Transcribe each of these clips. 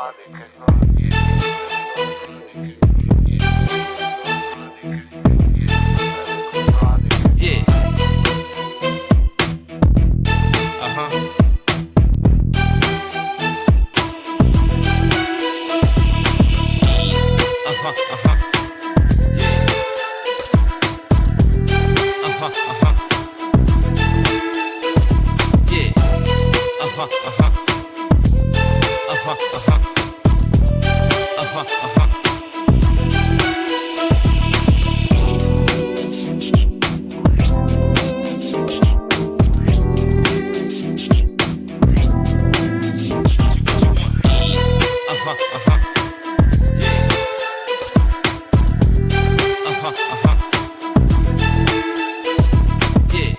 Yeah. Uh-huh. Uh-huh. Uh-huh. Yeah. Uh-huh. Uh-huh. Yeah. Uh-huh. Uh-huh. Uh-huh. Uh-huh. Uh-huh. Uh-huh. Uh-huh. Uh-huh. Yeah. Uh-huh. Uh-huh. Yeah.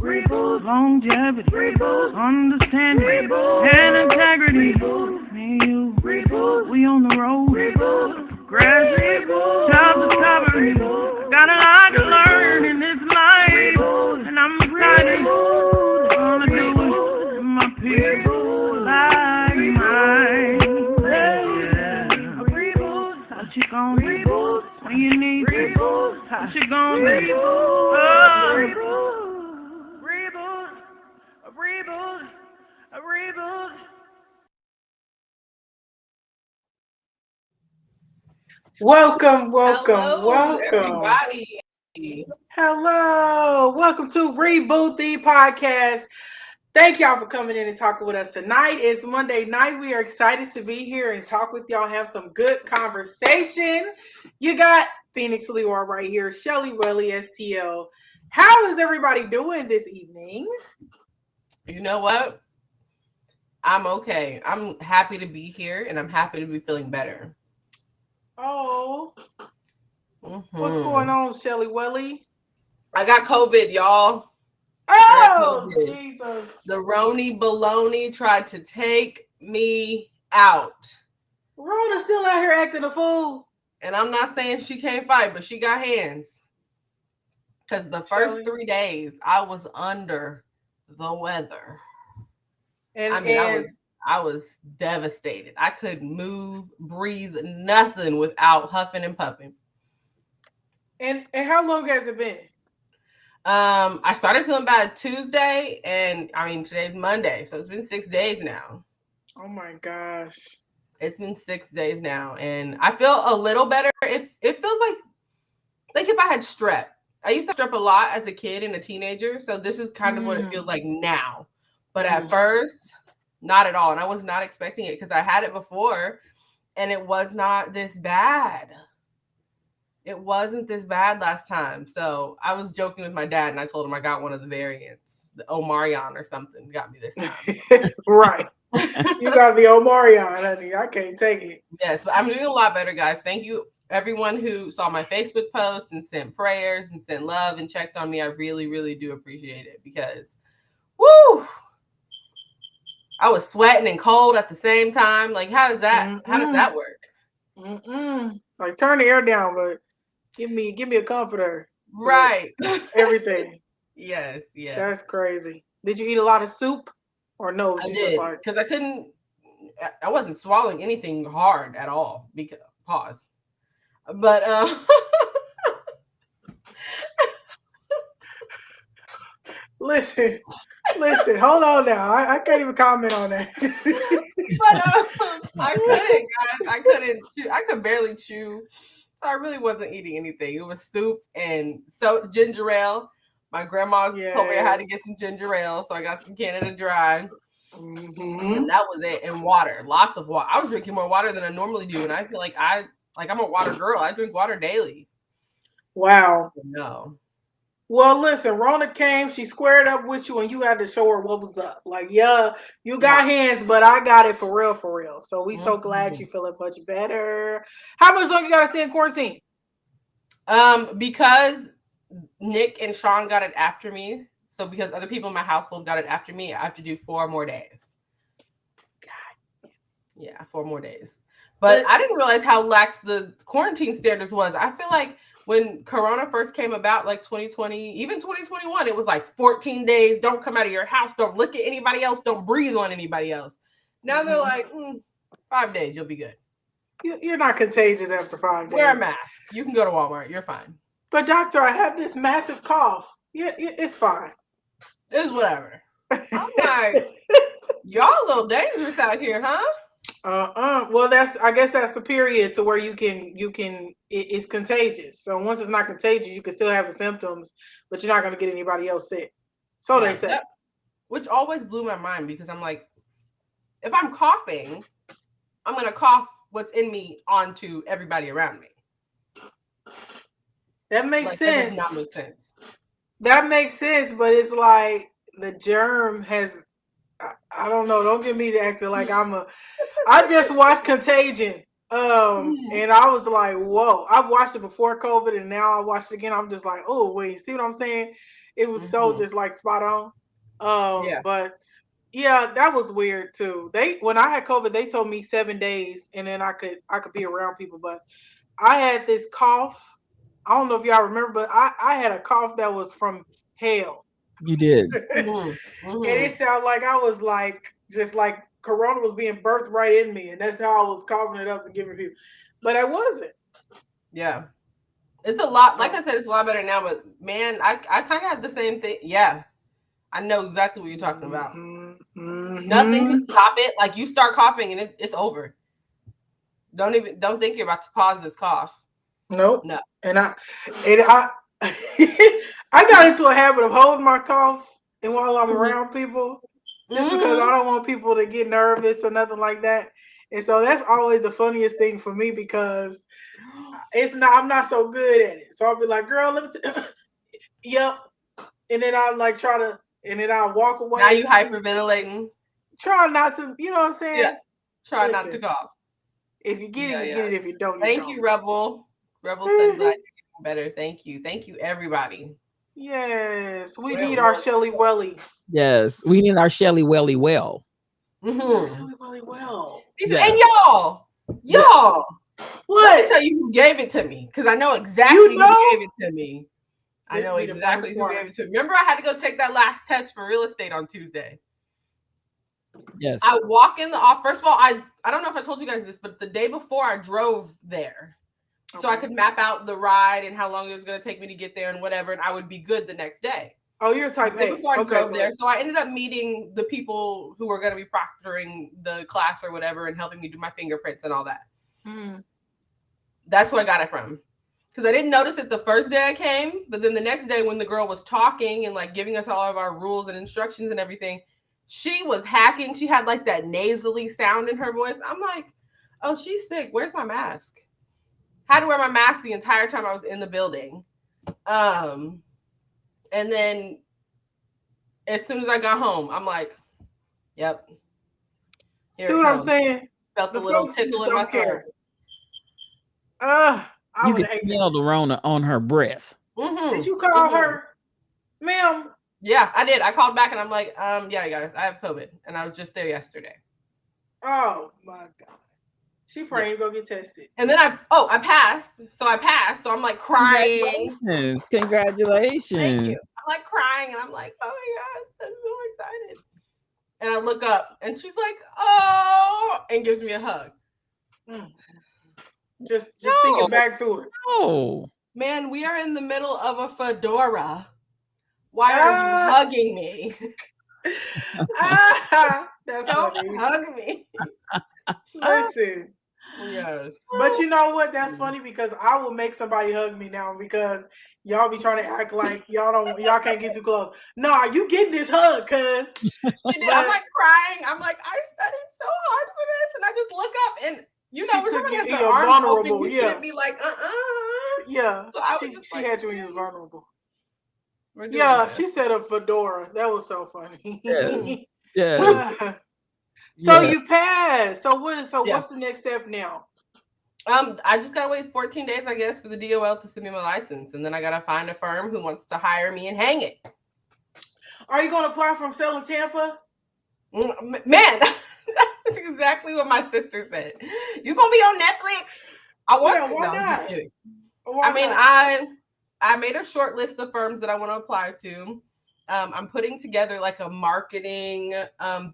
Reboot, longevity, reboot, understanding, reboot, and integrity. Reboot, me and you, reboot, we on the road. Reboot, progressive, self-discovery. Got a lot to learn in this life, and I'm excited. Gonna do it in my people like mine. Yeah. What you gonna do when you need reboot? What you gonna do? A reboot. Welcome, Hello, everybody. Hello. Welcome to Reboot the podcast. Thank y'all for coming in and talking with us tonight. It's Monday night. We are excited to be here and talk with y'all, have some good conversation. You got Phoenix Leroy right here, Shelly Welly, STL. How is everybody doing this evening? You know what? I'm okay. I'm happy to be here and I'm happy to be feeling better. Oh, What's going on, Shelly Welly? I got COVID, y'all. Oh, Jesus. The Roni baloney tried to take me out. Rhoda's still out here acting a fool. And I'm not saying she can't fight, but she got hands. Because the first 3 days, I was under the weather. I was devastated. I couldn't move, breathe, nothing without huffing and puffing. And how long has it been? I started feeling bad Tuesday, and today's Monday, so it's been 6 days now. Oh my gosh. It's been 6 days now, and I feel a little better. It feels like if I had strep. I used to have strep a lot as a kid and a teenager, so this is kind of what it feels like now. But at first, not at all, and I was not expecting it because I had it before, and it was not this bad. It wasn't this bad last time. So I was joking with my dad and I told him I got one of the variants. The Omarion or something got me this time. Right. You got the Omarion, honey. I can't take it. Yes, but I'm doing a lot better, guys. Thank you everyone who saw my Facebook post and sent prayers and sent love and checked on me. I really, really do appreciate it because, woo, I was sweating and cold at the same time. Like, how does that work? Like, turn the air down, but give me a comforter. Right. Everything. Yes. That's crazy. Did you eat a lot of soup or no? I did, because I wasn't swallowing anything hard at all. Because pause. But listen, hold on now. I can't even comment on that. But I couldn't, guys. I could barely chew. So I really wasn't eating anything. It was soup and ginger ale. My grandma told me I had to get some ginger ale, so I got some Canada Dry. Mm-hmm. And that was it. And water, lots of water. I was drinking more water than I normally do, and I feel like I'm a water girl. I drink water daily. Wow. No. Well, listen, Rona came, she squared up with you, and you had to show her what was up. Like, yeah, you got hands, but I got it for real. So we so glad you feeling much better. How much longer you got to stay in quarantine? Because Nick and Sean got it after me. So because other people in my household got it after me, I have to do 4 more days. God. Yeah, 4 more days. But I didn't realize how lax the quarantine standards was. I feel like when Corona first came about, like 2020, even 2021, it was like 14 days. Don't come out of your house. Don't look at anybody else. Don't breathe on anybody else. Now they're like, 5 days, you'll be good. You're not contagious after 5 days. Wear a mask. You can go to Walmart. You're fine. But doctor, I have this massive cough. Yeah, it's fine. It's whatever. I'm like, y'all a little dangerous out here, huh? Well, I guess that's the period to where you can it's contagious. So once it's not contagious, you can still have the symptoms, but you're not going to get anybody else sick. So they say. Which always blew my mind because I'm like, if I'm coughing, I'm going to cough what's in me onto everybody around me. That makes sense. That does not make sense. That makes sense, but it's like the germ has. I don't know. Don't get me to acting like I just watched Contagion, and I was like, whoa. I've watched it before COVID, and now I watched it again. I'm just like, oh wait, see what I'm saying? It was so just like spot on. But yeah, that was weird too. When I had COVID, they told me 7 days, and then I could be around people. But I had this cough. I don't know if y'all remember, but I had a cough that was from hell. You did. And it sounded like I was just like Corona was being birthed right in me. And that's how I was coughing it up to give it people. But I wasn't. Yeah. It's a lot. Like I said, it's a lot better now. But man, I kind of had the same thing. Yeah. I know exactly what you're talking about. Nothing can stop it. Like you start coughing and it's over. Don't think you're about to pause this cough. Nope. No. And I I got into a habit of holding my coughs and while I'm around people, just because I don't want people to get nervous or nothing like that. And so that's always the funniest thing for me because I'm not so good at it. So I'll be like, girl, let me yep. And then I and then I walk away. Now you hyperventilating. Try not to, you know what I'm saying? Yeah. Try not to cough. If you get it, you get it. If you don't, you Thank you, Rebel. Rebel said glad you're getting better. Thank you. Thank you, everybody. Yes. We need our Shelly Welly. Yes. We need our Shelly Welly well. Shelly Welly well. And y'all. What? Let me tell you who gave it to me. Because I know exactly who gave it to me. I know exactly who gave it to me. Remember, I had to go take that last test for real estate on Tuesday. Yes. I walk in the office. First of all, I don't know if I told you guys this, but the day before I drove there. So I could map out the ride and how long it was going to take me to get there and whatever, and I would be good the next day. Oh, you're type A. Before I drove there. So I ended up meeting the people who were going to be proctoring the class or whatever and helping me do my fingerprints and all that. That's who I got it from. Because I didn't notice it the first day I came, but then the next day when the girl was talking and like giving us all of our rules and instructions and everything, she was hacking. She had like that nasally sound in her voice. I'm like, oh, she's sick. Where's my mask? Had to wear my mask the entire time I was in the building. And then as soon as I got home, I'm like, yep. See what I'm saying? Felt the little tickle in my throat. I You would could hate smell the Rona on her breath. that. Did you call her, ma'am? Yeah, I did. I called back and I'm like, yeah, guys, I have COVID, and I was just there yesterday. Oh my God. She praying to go get tested. And then I passed. So I passed. So I'm like crying. Congratulations. Thank you. Congratulations. I'm like crying, and I'm like, oh my God, I'm so excited. And I look up, and she's like, oh, and gives me a hug. Just thinking back to it. Oh. Man, we are in the middle of a fedora. Why are you hugging me? That's Don't funny. hug me. Listen. Yes. But you know what? That's funny because I will make somebody hug me now because y'all be trying to act like y'all can't get too close. Nah, you getting this hug, cuz. I'm like crying. I'm like, I studied so hard for this, and I just look up and when somebody has their arms vulnerable, open, you shouldn't be like, Yeah, So she had you when you was vulnerable. Yeah, she said a fedora. That was so funny. Yes. Yes. So you passed. So what's the next step now? I just gotta wait 14 days, I guess, for the DOL to send me my license, and then I gotta find a firm who wants to hire me and hang it. Are you gonna apply from Selling Tampa? Man, that's exactly what my sister said. You gonna be on Netflix? I want to. Why no, not? I'm just kidding. Why I mean, not? I made a short list of firms that I want to apply to. I'm putting together like a marketing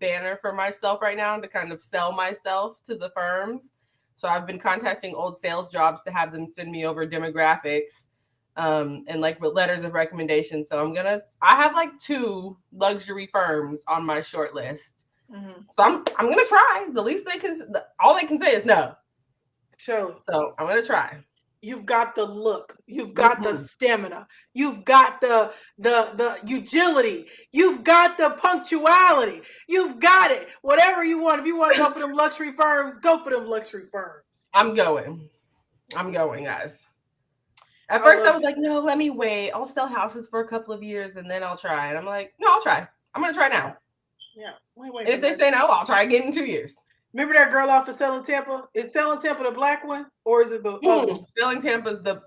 banner for myself right now to kind of sell myself to the firms. So I've been contacting old sales jobs to have them send me over demographics and like letters of recommendation. So I have like 2 luxury firms on my short list. Mm-hmm. So I'm gonna try. The least all they can say is no. So I'm gonna try. You've got the look. You've got the stamina. You've got the agility. You've got the punctuality. You've got it. Whatever you want. If you want to go for them luxury firms, go for them luxury firms. I'm going, guys. At first, I was like, no, let me wait. I'll sell houses for a couple of years and then I'll try. And I'm like, no, I'll try. I'm going to try now. Yeah. Wait. And if they say no, I'll try again in 2 years. Remember that girl off of Selling Tampa? Is Selling Tampa the black one, or is it the other? Selling Tampa's the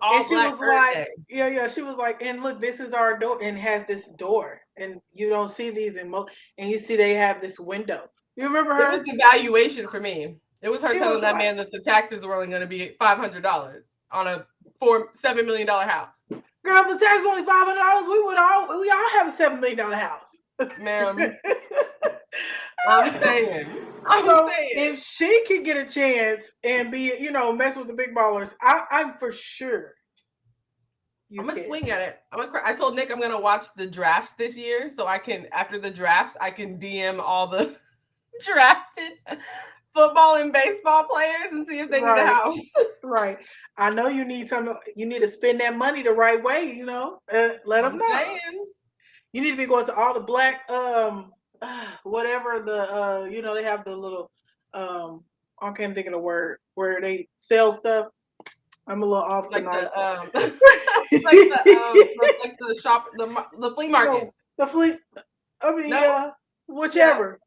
all and she black. Was like, yeah. She was like, and look, this is our door, and has this door, and you don't see these and you see they have this window. You remember her? It was the valuation for me. It was her telling that man that the taxes were only going to be $500 on a $7 million house. Girl, if the tax was only $500, we all have a $7 million house. Ma'am. I'm saying. If she could get a chance and be, mess with the big ballers, I'm for sure. I'm gonna swing at it. I told Nick I'm gonna watch the drafts this year, so I can after the drafts I can DM all the drafted football and baseball players and see if they need a house. Right. I know you need you need to spend that money the right way. Let them know. Saying. You need to be going to all the black whatever the they have the little I can't think of the word where they sell stuff. I'm a little off tonight. Like the shop, the flea market. The flea. I mean, whichever.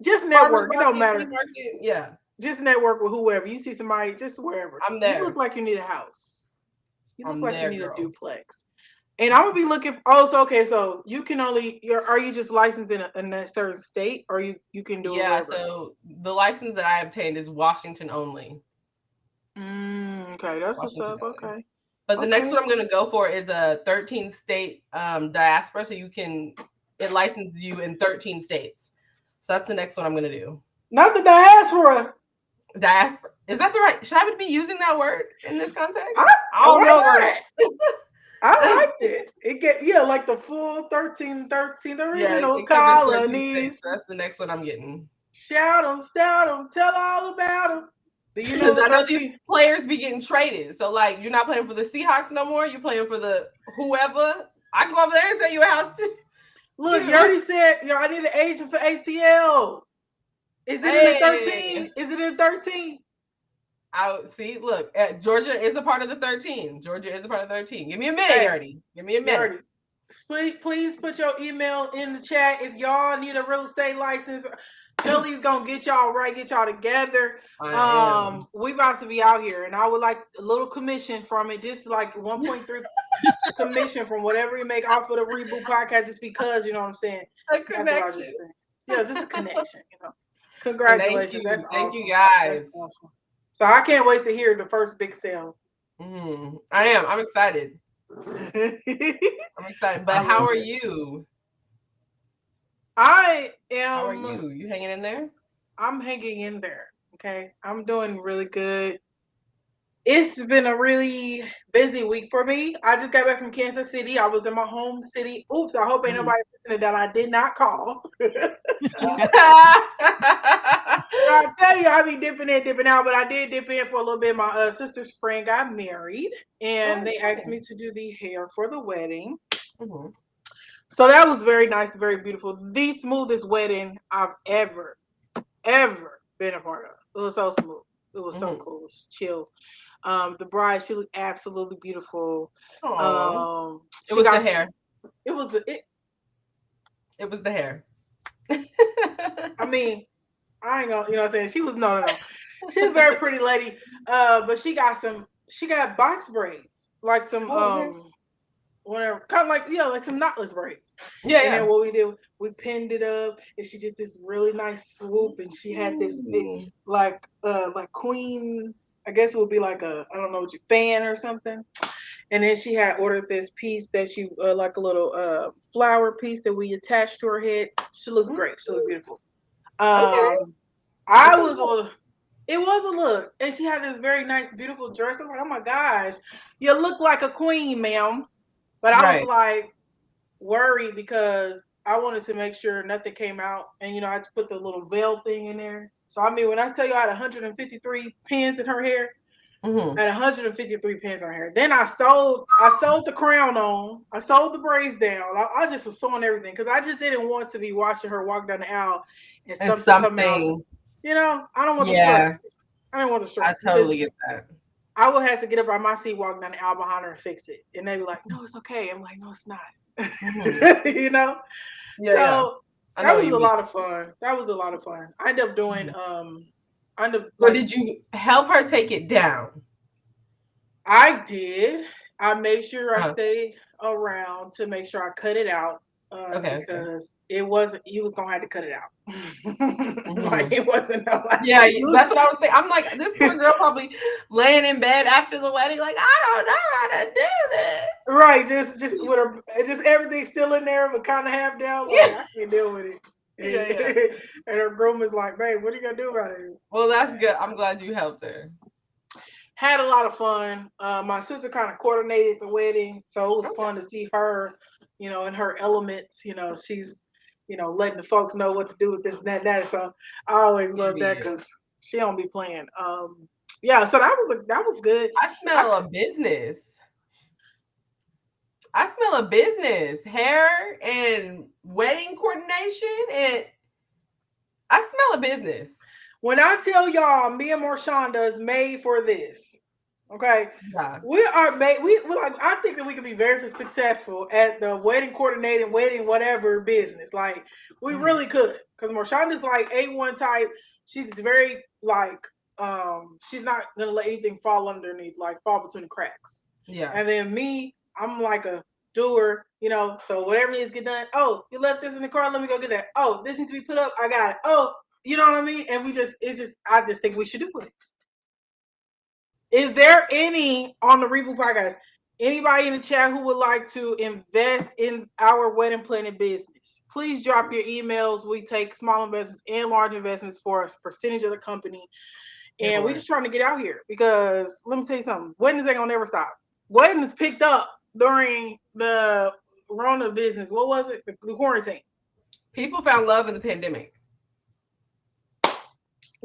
Yeah. Just network. It don't matter. Yeah. Just network with whoever. You see somebody, just wherever. I'm there. You look like you need a house. You look like you need a duplex. And I'm gonna be looking. So you can only. Are you just licensed in a certain state, or you can do it? Yeah. So the license that I obtained is Washington only. Okay, that's what's up. Okay. But the next one I'm gonna go for is a 13 state diaspora. So it licenses you in 13 states. So that's the next one I'm gonna do. Not the diaspora. Diaspora. Is that the right? Should I be using that word in this context? I don't know. I liked it. Like the full 13, the original colonies. So that's the next one I'm getting. Shout them, tell all about them. Do you know? I know these players be getting traded. So like, you're not playing for the Seahawks no more. You're playing for the whoever. I can go over there and sell you a house too. Look, you already said, I need an agent for ATL. Is it in 13? Is it in 13? See, look, Georgia is a part of the 13. Give me a minute, Yardy. Give me a minute. Please put your email in the chat if y'all need a real estate license. Shelly's gonna get y'all right, get y'all together. I am. We about to be out here, and I would like a little commission from it, just like 1.3 commission from whatever you make off of the Reboot podcast, just because, you know what I'm saying. A That's what I was connection. just saying. Yeah, just a connection. Well, Congratulations, that's thank you awesome. guys. That's awesome. So I can't wait to hear the first big sale. I am. I'm excited. I'm excited. But how are you? I How are am. you? You hanging in there? I'm hanging in there. Okay, I'm doing really good. It's been a really busy week for me. I just got back from Kansas City. I was in my home city. Oops, I hope ain't nobody listening that I did not call. I tell you, I be dipping in, dipping out, but I did dip in for a little bit. My sister's friend got married, and they asked me to do the hair for the wedding. So that was very nice, very beautiful. The smoothest wedding I've ever been a part of. It was so smooth. It was so cool. It was chill. The bride, she looked absolutely beautiful. It was the hair. It was It was the hair. I mean, I ain't gonna, you know what I'm saying? She was no. She's a very pretty lady. But she got box braids. Like some whatever, kind of like like some knotless braids. Yeah. And then what we did, we pinned it up, and she did this really nice swoop, and she had this big like queen. I guess it would be like a, I don't know, fan or something. And then she had ordered this piece that she like a little flower piece that we attached to her head. She looks great. She looks beautiful. It was a look, and she had this very nice, beautiful dress. I'm like, oh my gosh, you look like a queen, ma'am. But I was like worried because I wanted to make sure nothing came out, and I had to put the little veil thing in there. So I mean, when I tell you I had 153 pins in her hair, I had 153 pins in her hair. Then I sewed the crown on. I sewed the braids down. I just was sewing everything because I just didn't want to be watching her walk down the aisle and something come out. I don't want the stress. I didn't want the stress. I totally get that. I would have to get up out my seat, walk down the aisle behind her, and fix it. And they'd be like, "No, it's okay." I'm like, "No, it's not." Yeah. So that was a lot of fun. That was a lot of fun. I ended up doing. So did you help her take it down? I did. I made sure I stayed around to make sure I cut it out. Because it wasn't, you was gonna have to cut it out. Like it wasn't no like, that's what I was thinking. I'm like, this poor girl probably laying in bed after the wedding, like, I don't know how to do this. Right, just with her, just everything still in there, but kind of half down. Like I can't deal with it. And her groom is like, "Babe, what are you gonna do about it?" Well, that's good. I'm glad you helped her. Had a lot of fun. My sister kind of coordinated the wedding, so it was fun to see her, in her elements. She's, letting the folks know what to do with this and that. So I always love that because she don't be playing. So that was good. I smell a business. I smell a business, hair and wedding coordination, and I smell a business. When I tell y'all, me and Marshonda is made for this. Okay, we are made. We like. I think that we could be very successful at the wedding coordinating, wedding whatever business. Like we really could, because Marshonda's like A1 type. She's very like. She's not gonna let anything fall underneath, like fall between the cracks. Yeah. And then me, I'm like a doer. So whatever needs to get done. Oh, you left this in the car. Let me go get that. Oh, this needs to be put up. I got it. Oh. You know what I mean? And I just think we should do it. Is there any on the Reboot podcast, anybody in the chat who would like to invest in our wedding planning business? Please drop your emails. We take small investments and large investments for a percentage of the company. And we're just trying to get out here because let me tell you something. Weddings ain't gonna never stop. Weddings picked up during the Rona business. What was it? The quarantine. People found love in the pandemic.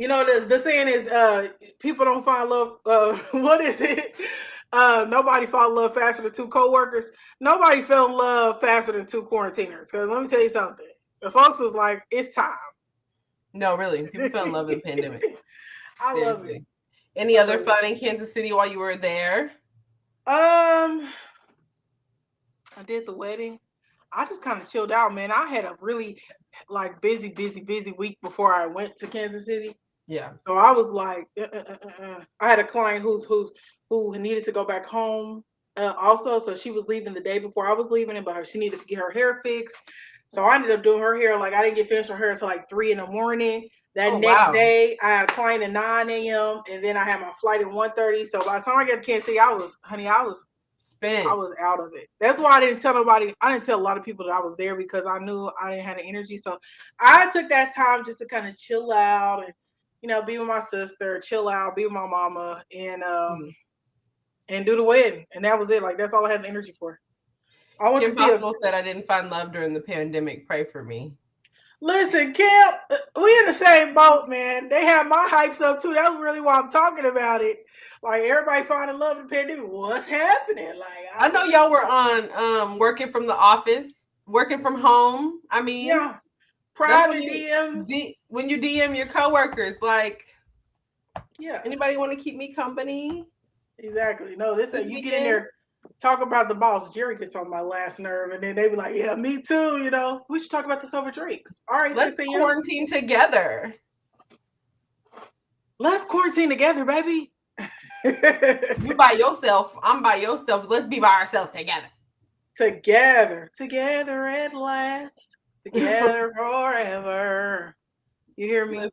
The saying is, people don't find love. What is it? Nobody fell in love faster than two coworkers. Nobody fell in love faster than two quarantiners. Because let me tell you something. The folks was like, it's time. No, really. People fell in love in the pandemic. I love it. Any other fun in Kansas City while you were there? I did the wedding. I just kind of chilled out, man. I had a really like busy week before I went to Kansas City. Yeah. So I was like, I had a client who needed to go back home also. So she was leaving the day before I was leaving, but she needed to get her hair fixed. So I ended up doing her hair. Like I didn't get finished her hair until like 3 in the morning. That Oh, next wow. day, I had a client at 9 a.m. and then I had my flight at 1:30. So by the time I got to Kansas City, I was Spent. out of it. That's why I didn't tell nobody. I didn't tell a lot of people that I was there because I knew I didn't have the energy. So I took that time just to kind of chill out and, be with my sister, chill out, be with my mama, and do the wedding. And that was it. Like that's all I had the energy for. I want Kim to see Possible said I didn't find love during the pandemic. Pray for me. Listen, Kim, we in the same boat, man. They have my hypes up too. That's really why I'm talking about it. Like everybody finding love in the pandemic. What's happening? Like I know y'all were on working from the office, working from home. I mean, yeah, private DMs. When you DM your coworkers, like, yeah, anybody want to keep me company? Exactly. No, this This you get in there, talk about the boss. Jerry gets on my last nerve, and then they be like, "Yeah, me too." We should talk about this over drinks. All right, let's quarantine together. Let's quarantine together, baby. You by yourself, I'm by yourself. Let's be by ourselves together. Together at last, together forever. You hear me?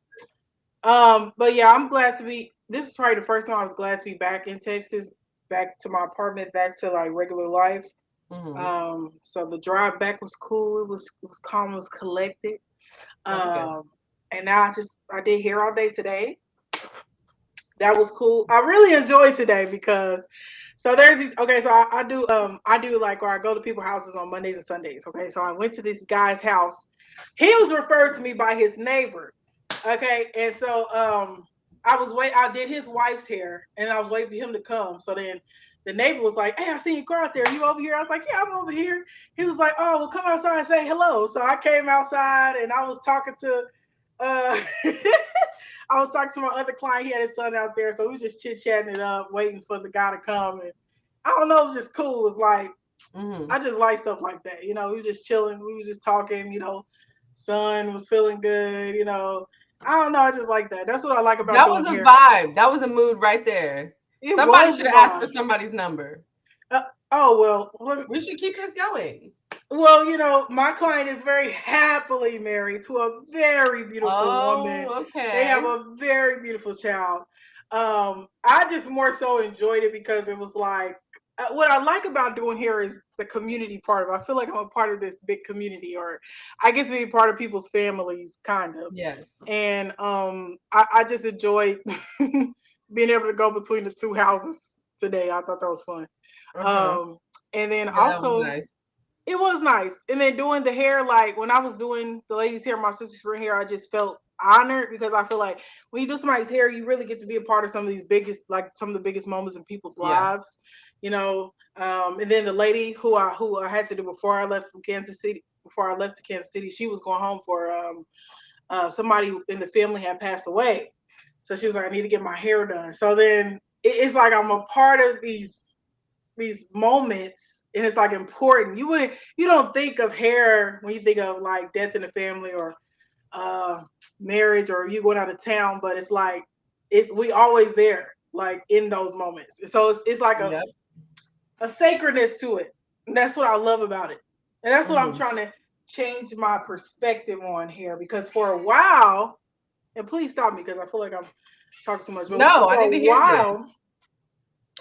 But yeah, I'm glad to be. This is probably the first time I was glad to be back in Texas, back to my apartment, back to like regular life. Mm-hmm. So the drive back was cool. It was calm, it was collected. And now I did hair all day today. That was cool. I really enjoyed today because there's these so I do like where I go to people's houses on Mondays and Sundays. Okay. So I went to this guy's house. He was referred to me by his neighbor. Okay. And so I did his wife's hair and I was waiting for him to come. So then the neighbor was like, "Hey, I seen your car out there. You over here?" I was like, "Yeah, I'm over here." He was like, "Oh, well, come outside and say hello." So I came outside and I was talking to I was talking to my other client. He had his son out there, so we was just chit-chatting it up, waiting for the guy to come. And I don't know, it was just cool. It was like I just like stuff like that. We was just chilling. We was just talking. Son was feeling good. I don't know. I just like that. That's what I like about that doing was a hair. Vibe. That was a mood right there. Somebody should have asked for somebody's number. We should keep this going. Well, my client is very happily married to a very beautiful woman. Okay. They have a very beautiful child. I just more so enjoyed it because it was like what I like about doing here is the community part of it. I feel like I'm a part of this big community, or I get to be a part of people's families, kind of. Yes. And I just enjoyed being able to go between the two houses today. I thought that was fun. And then also, nice. It was nice. And then doing the hair, like when I was doing the ladies' hair, my sister's friend hair, I just felt honored because I feel like when you do somebody's hair, you really get to be a part of some of these some of the biggest moments in people's lives, And then the lady who I had to do before I left to Kansas City, she was going home for somebody in the family had passed away. So she was like, I need to get my hair done. So then it's like I'm a part of these moments, and it's like important. You don't think of hair when you think of like death in the family or marriage or you going out of town, but it's like we always there, like in those moments. So it's like a sacredness to it. And that's what I love about it. And that's what I'm trying to change my perspective on here, because for a while, and please stop me because I feel like I'm talking too much, but no, for I didn't a while,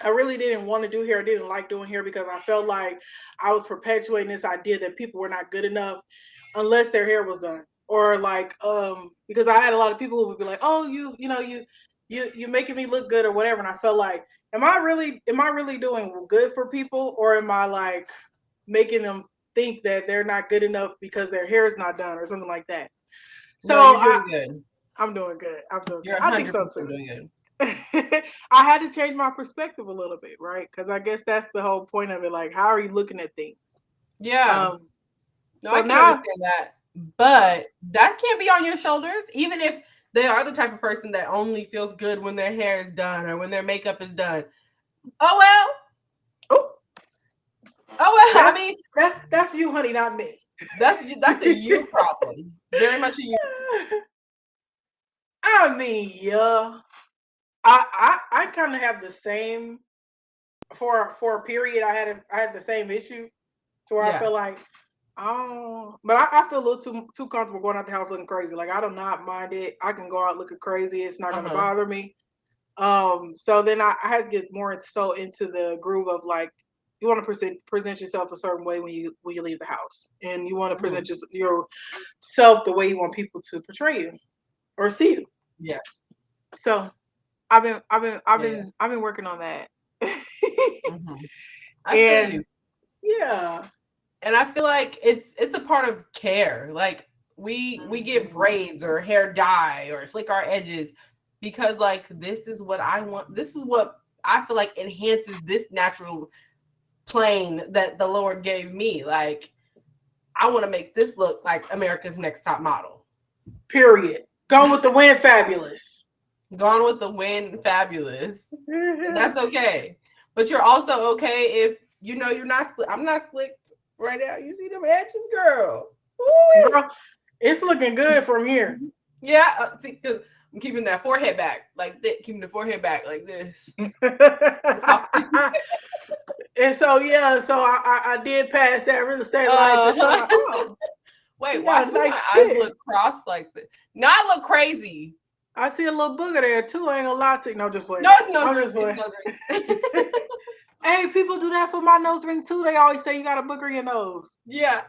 I really didn't want to do hair. I didn't like doing hair because I felt like I was perpetuating this idea that people were not good enough unless their hair was done. Or like, because I had a lot of people who would be like, "Oh, you're making me look good" or whatever. And I felt like, am I really doing good for people, or am I like making them think that they're not good enough because their hair is not done or something like that? So no, you're doing good. I'm doing good. You're 100% I think so too. Doing good. I had to change my perspective a little bit, right? Because I guess that's the whole point of it. Like, how are you looking at things? Yeah. No, so I can understand that. But that can't be on your shoulders, even if they are the type of person that only feels good when their hair is done or when their makeup is done. Oh well. I mean, that's you, honey, not me. That's a you problem. Very much a you. I mean, yeah. I kind of have the same for a period. I had the same issue to where I Yeah. feel like but I feel a little too comfortable going out the house looking crazy. Like I do not mind it. I can go out looking crazy. It's not gonna Uh-huh. bother me. So then I had to get more into the groove of like you want to present yourself a certain way when you leave the house, and you want to present yourself the way you want people to portray you or see you. Yeah. So I've Yeah. been working on that. Mm-hmm. I feel you. And yeah. And I feel like it's a part of care. Like we get braids or hair dye or slick our edges because like this is what I want. This is what I feel like enhances this natural plane that the Lord gave me. Like I want to make this look like America's Next Top Model. Period. Gone with the wind, fabulous. Gone with the wind, fabulous. And that's okay. But you're also okay if you know you're not. I'm not slicked right now. You see them edges, girl. Girl, it's looking good from here. Yeah, see, cause I'm keeping that forehead back like this. Keeping the forehead back like this. And so yeah, so I did pass that real estate license. I'm like, oh, wait, you why got a do nice my eyes chin. look crossed like this? Not look crazy. I see a little booger there too. I ain't gonna lie to you. No, just playing. No, it's nose I'm ring. just playing. It's nose ring. Hey, people do that for my nose ring too. They always say you got a booger in your nose. Yeah,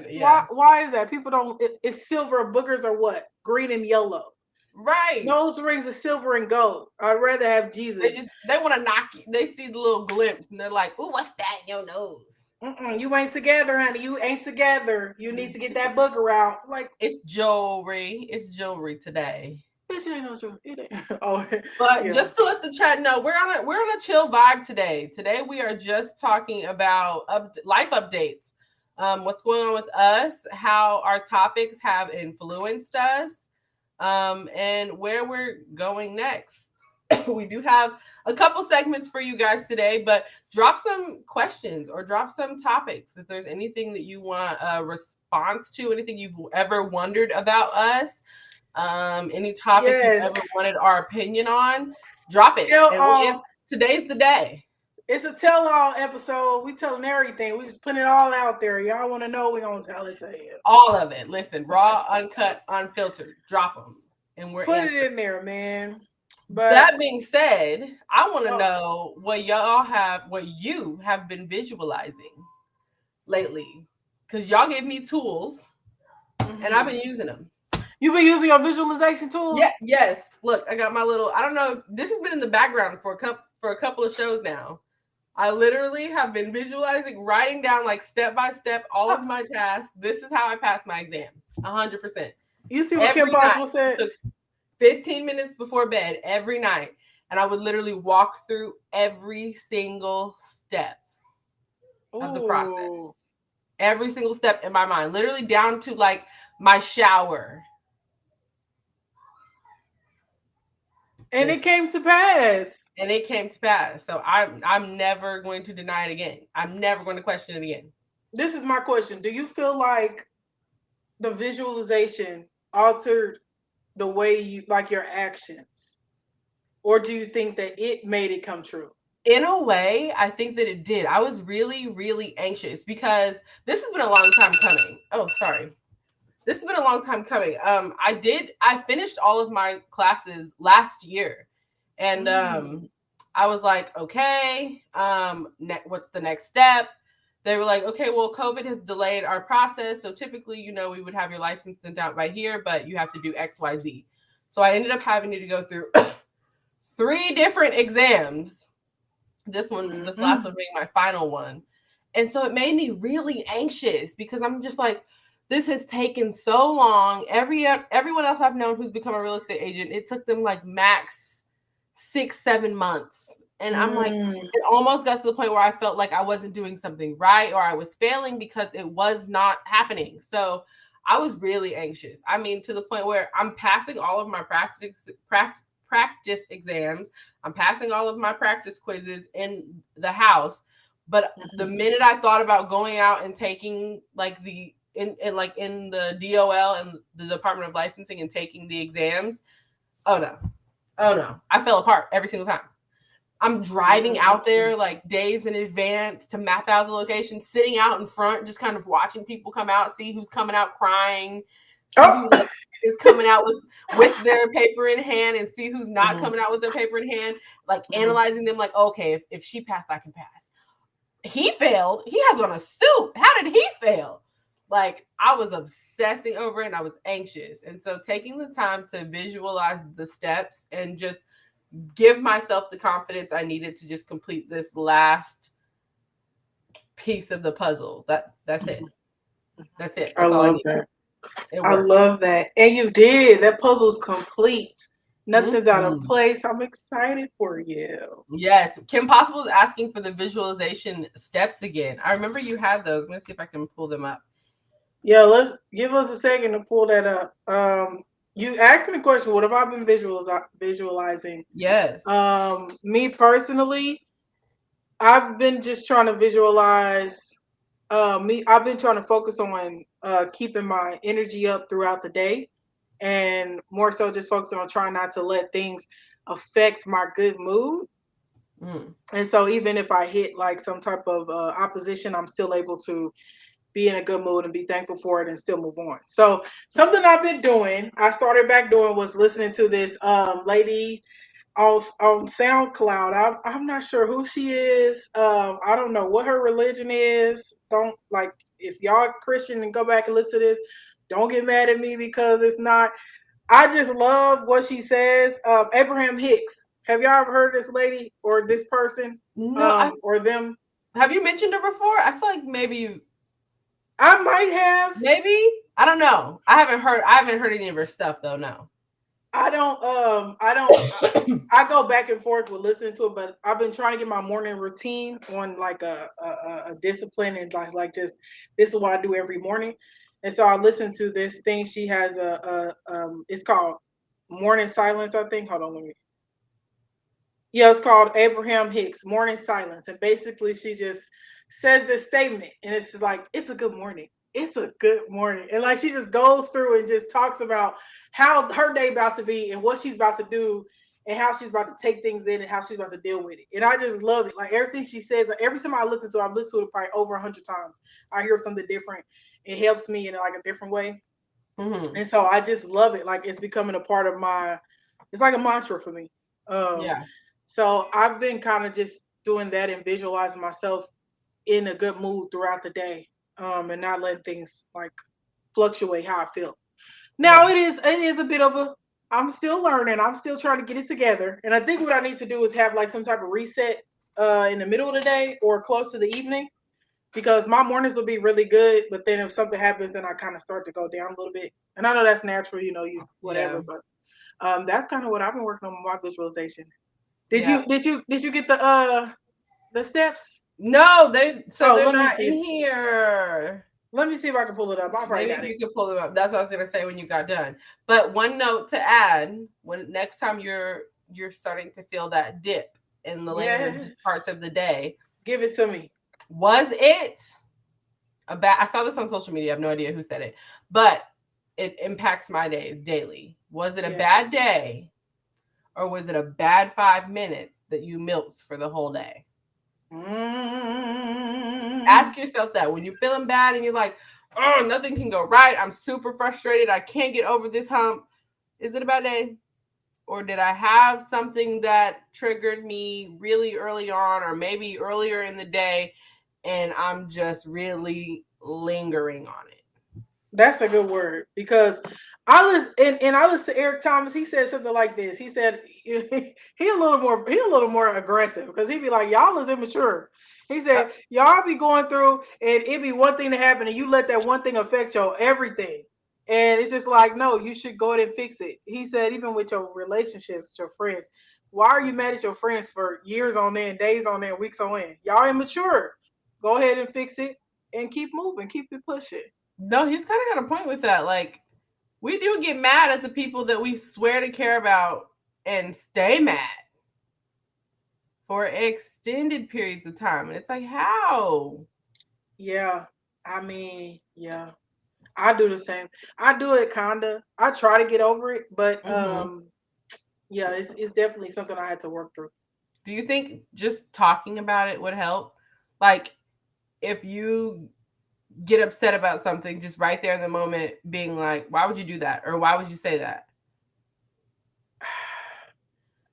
yeah. Why is that? People don't. It's silver. Boogers are what? Green and yellow. Right. Nose rings are silver and gold. I'd rather have Jesus. They want to knock you. They see the little glimpse and they're like, "Ooh, what's that in your nose?" You ain't together, honey. You ain't together. You need to get that booger out. Like it's jewelry. It's jewelry today. Bitch, it ain't no jewelry. It ain't. Oh, but yeah. just to let the chat know, we're on a chill vibe today. Today we are just talking about life updates. What's going on with us? How our topics have influenced us. And where we're going next. We do have a couple segments for you guys today, but drop some questions or drop some topics. If there's anything that you want a response to, anything you've ever wondered about us, any topic you've ever wanted our opinion on, drop it. Today's the day. It's a tell-all episode. We telling everything. We just putting it all out there. Y'all want to know, we're going to tell it to you. All of it. Listen, raw, uncut, unfiltered. Drop them. And we're Put it in there, man. But that being said, I want to know what you have been visualizing lately. Because y'all gave me tools, and I've been using them. You've been using your visualization tools? Yeah, yes. Look, I got my little, I don't know, this has been in the background for a couple of shows now. I literally have been visualizing, writing down like step by step all of my tasks. This is how I passed my exam. 100%. You see what Kim Possible said? 15 minutes before bed every night, and I would literally walk through every single step of the process. Every single step in my mind, literally down to like my shower. And it came to pass. And it came to pass. So I'm never going to deny it again. I'm never going to question it again. This is my question. Do you feel like the visualization altered the way you like your actions, or do you think that it made it come true? In a way, I think that it did. I was really, really anxious because this has been a long time coming. Oh, sorry. This has been a long time coming. I finished all of my classes last year, and I was like, okay, what's the next step? They were like, okay, well, COVID has delayed our process. So typically, we would have your license sent out by here, but you have to do X, Y, Z. So I ended up having to go through 3 different exams. This last one being my final one. And so it made me really anxious because I'm just like, this has taken so long. Everyone else I've known who's become a real estate agent, it took them like max 6-7 months. And I'm like, it almost got to the point where I felt like I wasn't doing something right or I was failing because it was not happening. So I was really anxious. I mean, to the point where I'm passing all of my practice exams. I'm passing all of my practice quizzes in the house. But the minute I thought about going out and taking like the in like in the DOL and the Department of Licensing and taking the exams, oh no, I fell apart every single time. I'm driving out there like days in advance to map out the location, sitting out in front, just kind of watching people come out, see who's coming out crying, see who like is coming out with their paper in hand, and see who's not coming out with their paper in hand, like analyzing them like, okay, if she passed, I can pass. He failed. He has on a suit. How did he fail? Like, I was obsessing over it and I was anxious. And so taking the time to visualize the steps and just give myself the confidence I needed to just complete this last piece of the puzzle. That's it. That's it. That's I love that. I love that. And you did. That puzzle's complete. Nothing's out of place. I'm excited for you. Yes. Kim Possible is asking for the visualization steps again. I remember you had those. I'm going to see if I can pull them up. Yeah, let's give us a second to pull that up. You asked me a question. What have I been visualizing? Yes. Me personally, I've been just trying to visualize. I've been trying to focus on keeping my energy up throughout the day, and more so just focusing on trying not to let things affect my good mood. And so even if I hit like some type of opposition, I'm still able to be in a good mood and be thankful for it and still move on. So something I've been doing, I started back doing, was listening to this lady on SoundCloud. I'm not sure who she is. I don't know what her religion is. Don't, like, if y'all Christian and go back and listen to this, don't get mad at me because it's not. I just love what she says. Abraham Hicks. Have y'all ever heard of this lady or this person? No, or them? Have you mentioned her before? I feel like maybe you. I might have. Maybe. I don't know. I haven't heard any of her stuff though. No. I go back and forth with listening to it, but I've been trying to get my morning routine on like a discipline and like just this is what I do every morning. And so I listened to this thing. She has it's called Morning Silence, I think. Hold on, let me. Yeah, it's called Abraham Hicks, Morning Silence. And basically she just says this statement and it's just like, it's a good morning. It's a good morning. And like she just goes through and just talks about how her day about to be and what she's about to do and how she's about to take things in and how she's about to deal with it. And I just love it. Like everything she says, like every time I listen to it, I've listened to it probably over 100 times. I hear something different. It helps me in like a different way. And so I just love it. Like it's becoming a part of it's like a mantra for me. Yeah. So I've been kind of just doing that and visualizing myself in a good mood throughout the day, and not letting things like fluctuate how I feel. Now it is a bit of a. I'm still learning. I'm still trying to get it together, and I think what I need to do is have like some type of reset in the middle of the day or close to the evening, because my mornings will be really good, but then if something happens, then I kind of start to go down a little bit. And I know that's natural, you whatever, but that's kind of what I've been working on with my visualization. Did you get the steps? No, they're let me not see. in here. Let me see if I can pull it up. I probably got Maybe it. you can pull them up. That's what I was gonna say when you got done. But one note to add: when next time you're starting to feel that dip in the later parts of the day, give it to me. Was it a bad? I saw this on social media. I have no idea who said it, but it impacts my days daily. Was it a bad day, or was it a bad 5 minutes that you milked for the whole day? Ask yourself that when you're feeling bad and you're like, oh, nothing can go right. I'm super frustrated. I can't get over this hump. Is it a bad day? Or did I have something that triggered me really early on or maybe earlier in the day and I'm just really lingering on it? That's a good word, because I listen to Eric Thomas. He said something like this. He said he a little more aggressive, because he'd be like, y'all is immature. He said y'all be going through and it be one thing to happen and you let that one thing affect your everything. And it's just like, no, you should go ahead and fix it. He said, even with your relationships, with your friends, why are you mad at your friends for years on end, days on end, weeks on end? Y'all immature. Go ahead and fix it and keep moving, keep it pushing. No, he's kind of got a point with that. Like, we do get mad at the people that we swear to care about and stay mad for extended periods of time. And it's like, how? Yeah. I mean, yeah. I do the same. I do it kinda. I try to get over it, but yeah, it's definitely something I had to work through. Do you think just talking about it would help? Like, if you get upset about something, just right there in the moment, being like, "Why would you do that?" or "Why would you say that?"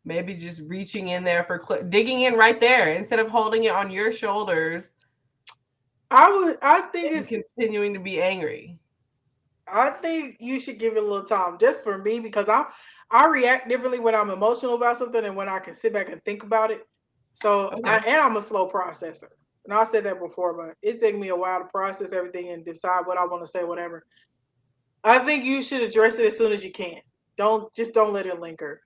Maybe just reaching in there for digging in right there instead of holding it on your shoulders. I think and continuing to be angry. I think you should give it a little time, just for me, because I react differently when I'm emotional about something and when I can sit back and think about it. So Okay. I'm a slow processor, and I said that before, but it takes me a while to process everything and decide what I want to say, whatever. I think you should address it as soon as you can. Don't let it linger.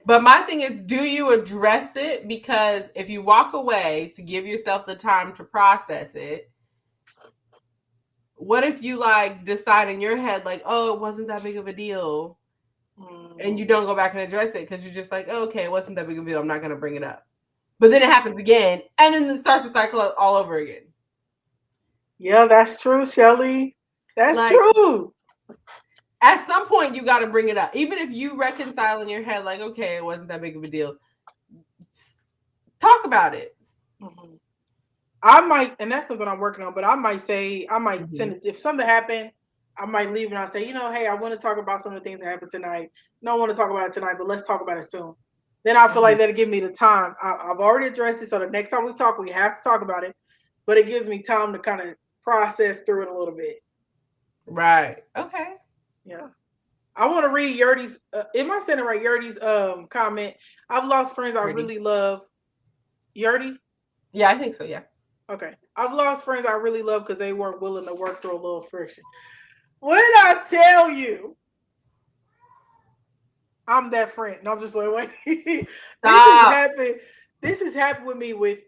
But my thing is, do you address it? Because if you walk away to give yourself the time to process it, what if you like decide in your head like, oh, it wasn't that big of a deal, and you don't go back and address it because you're just like, oh, okay, it wasn't that big of a deal, I'm not going to bring it up. But then it happens again, and then it starts to cycle all over again. Yeah, that's true, Shelly. That's like, true. At some point, you got to bring it up. Even if you reconcile in your head, like, okay, it wasn't that big of a deal. Talk about it. I might, and that's something I'm working on, but I might say, I might send it. If something happened, I might leave and I'll say, hey, I want to talk about some of the things that happened tonight. No, I want to talk about it tonight, but let's talk about it soon. Then I feel like that'll give me the time. I've already addressed it, so the next time we talk, we have to talk about it, but it gives me time to kind of process through it a little bit. Right. Okay. Yeah. I want to read Yurdi's, am I saying it right? Yurdi's comment. I've lost friends I really love. Yurdi? Yeah, I think so, yeah. Okay. I've lost friends I really love because they weren't willing to work through a little friction. What did I tell you? I'm that friend. No, I'm just like, wait. This has happened with me with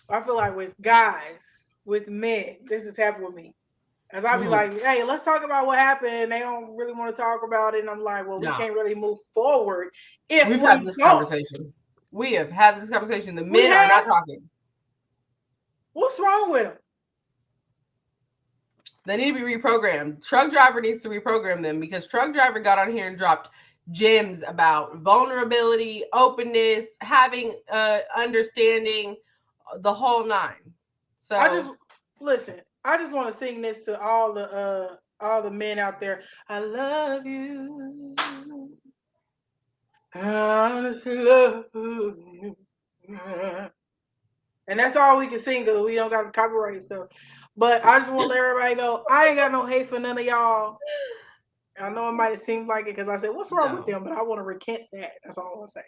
I feel like with guys, with men. This has happened with me. As I be like, hey, let's talk about what happened. And they don't really want to talk about it. And I'm like, well, we can't really move forward if we've had this conversation. We have had this conversation. The men are not talking. What's wrong with them? They need to be reprogrammed. Truck driver needs to reprogram them because truck driver got on here and dropped gems about vulnerability, openness, having understanding, the whole nine. So I just want to sing this to all the men out there. I love you. I honestly love you. And that's all we can sing because we don't got the copyright stuff. But I just want to let everybody know I ain't got no hate for none of y'all. I know it might have seemed like it because I said, what's wrong with them? But I want to recant that. That's all I want to say.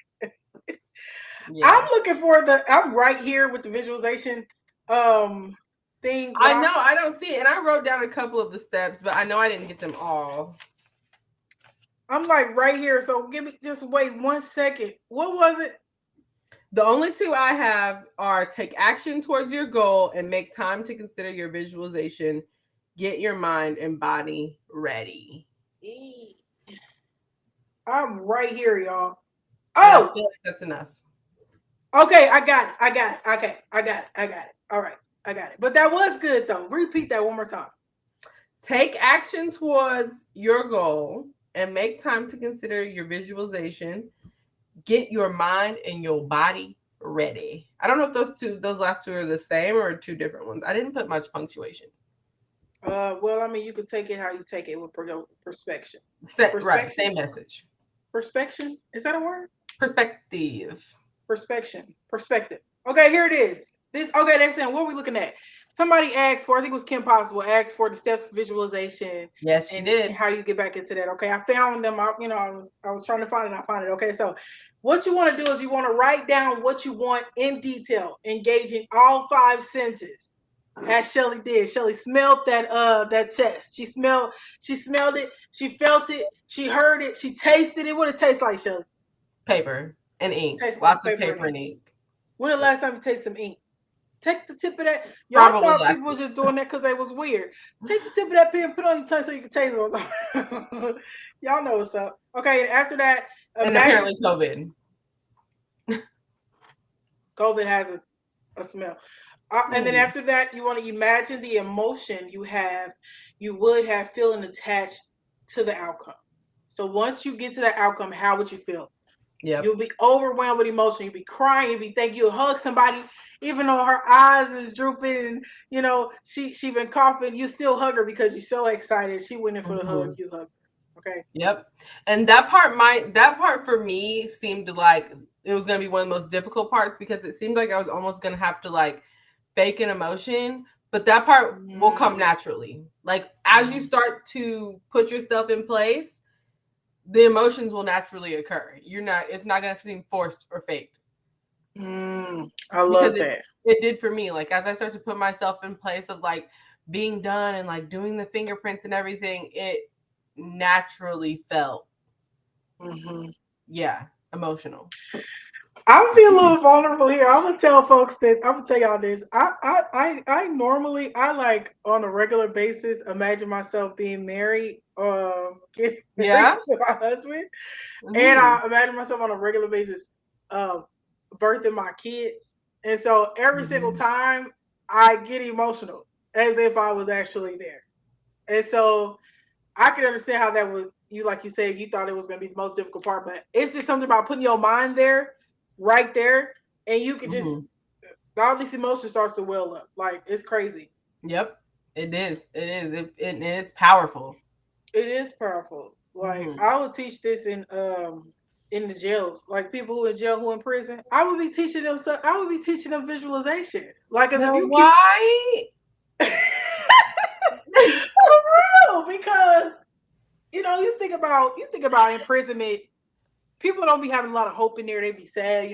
I'm looking for I'm right here with the visualization things. I know I don't see it. And I wrote down a couple of the steps, but I know I didn't get them all. I'm like right here. So give me just wait 1 second. What was it? The only two I have are take action towards your goal and make time to consider your visualization. Get your mind and body ready. I'm right here, y'all. Oh, I feel like that's enough. Okay, I got it. Okay, I got it. All right, I got it. But that was good though. Repeat that one more time. Take action towards your goal and make time to consider your visualization. Get your mind and your body ready. I don't know if those last two are the same or two different ones. I didn't put much punctuation. Well, I mean, you could take it how you take it with perspection. Right, same message. Perspection? Is that a word? Perspective. Perspective. Okay, here it is. They're saying, what are we looking at? Somebody asked for, I think it was Kim Possible, asked for the steps for visualization. Yes, she did. And how you get back into that. Okay, I found them. I was trying to find it. I found it. Okay, so what you want to do is you want to write down what you want in detail, engaging all 5 senses. As Shelly did. Shelly smelled that test. She smelled it. She felt it. She heard it. She tasted it. What it tastes like, Shelly? Paper and ink. Lots of paper and ink. When the last time you tasted some ink? Take the tip of that. Y'all thought people was just doing that because they was weird. Take the tip of that pen, put it on your tongue so you can taste it. Y'all know what's up. Okay, and after that, and apparently COVID. COVID has a smell. And then after that, you want to imagine the emotion you would have feeling attached to the outcome. So once you get to that outcome, how would you feel? Yep. You'll be overwhelmed with emotion. You'll be crying. You'll be thinking. You'll hug somebody, even though her eyes is drooping and she been coughing. You still hug her because you're so excited. She went in for the hug. You hugged her. Okay. Yep. And that part for me seemed like it was gonna be one of the most difficult parts because it seemed like I was almost gonna have to like fake an emotion, but that part will come naturally. Like as you start to put yourself in place, the emotions will naturally occur. It's not gonna seem forced or faked. I love that. It did for me. Like as I start to put myself in place of like being done and like doing the fingerprints and everything, it naturally felt emotional. I'm gonna be a little vulnerable here. I'm gonna tell folks that I'm gonna tell y'all this. I normally I like on a regular basis imagine myself being married, getting married to my husband, and I imagine myself on a regular basis, birthing my kids. And so every single time I get emotional as if I was actually there. And so I can understand how that would you like you said you thought it was gonna be the most difficult part, but it's just something about putting your mind there, right there, and you could just all these emotions starts to well up. Like it's crazy. Yep, it is. It's powerful. It is powerful. Like I would teach this in the jails, like people who in jail, who in prison. I would be teaching them. I would be teaching them visualization. Like as if you why? For real, because you think about imprisonment. People don't be having a lot of hope in there. They be sad.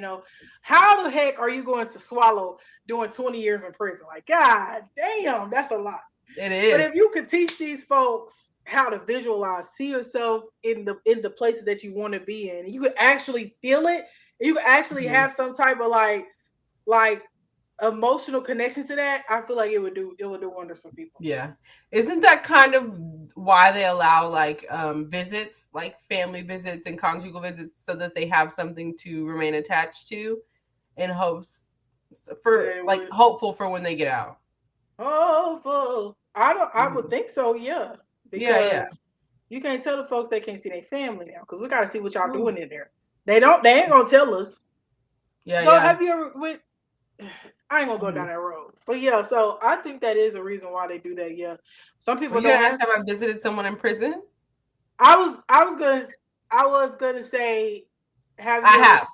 How the heck are you going to swallow doing 20 years in prison? Like, God damn, that's a lot. It is. But if you could teach these folks how to visualize, see yourself in the places that you want to be in, you could actually feel it. You could actually have some type of like emotional connection to that. I feel like it would do wonders for people. Yeah. Isn't that kind of why they allow like visits, like family visits and conjugal visits, so that they have something to remain attached to in hopes hopeful for when they get out? Hopeful. I would think so, yeah. Because you can't tell the folks they can't see their family now because we got to see what y'all doing in there. They ain't gonna tell us. Have you ever went? I ain't gonna go down that road, but yeah. So I think that is a reason why they do that. Yeah, some people don't. Have I visited someone in prison? I was gonna say, have you? I have.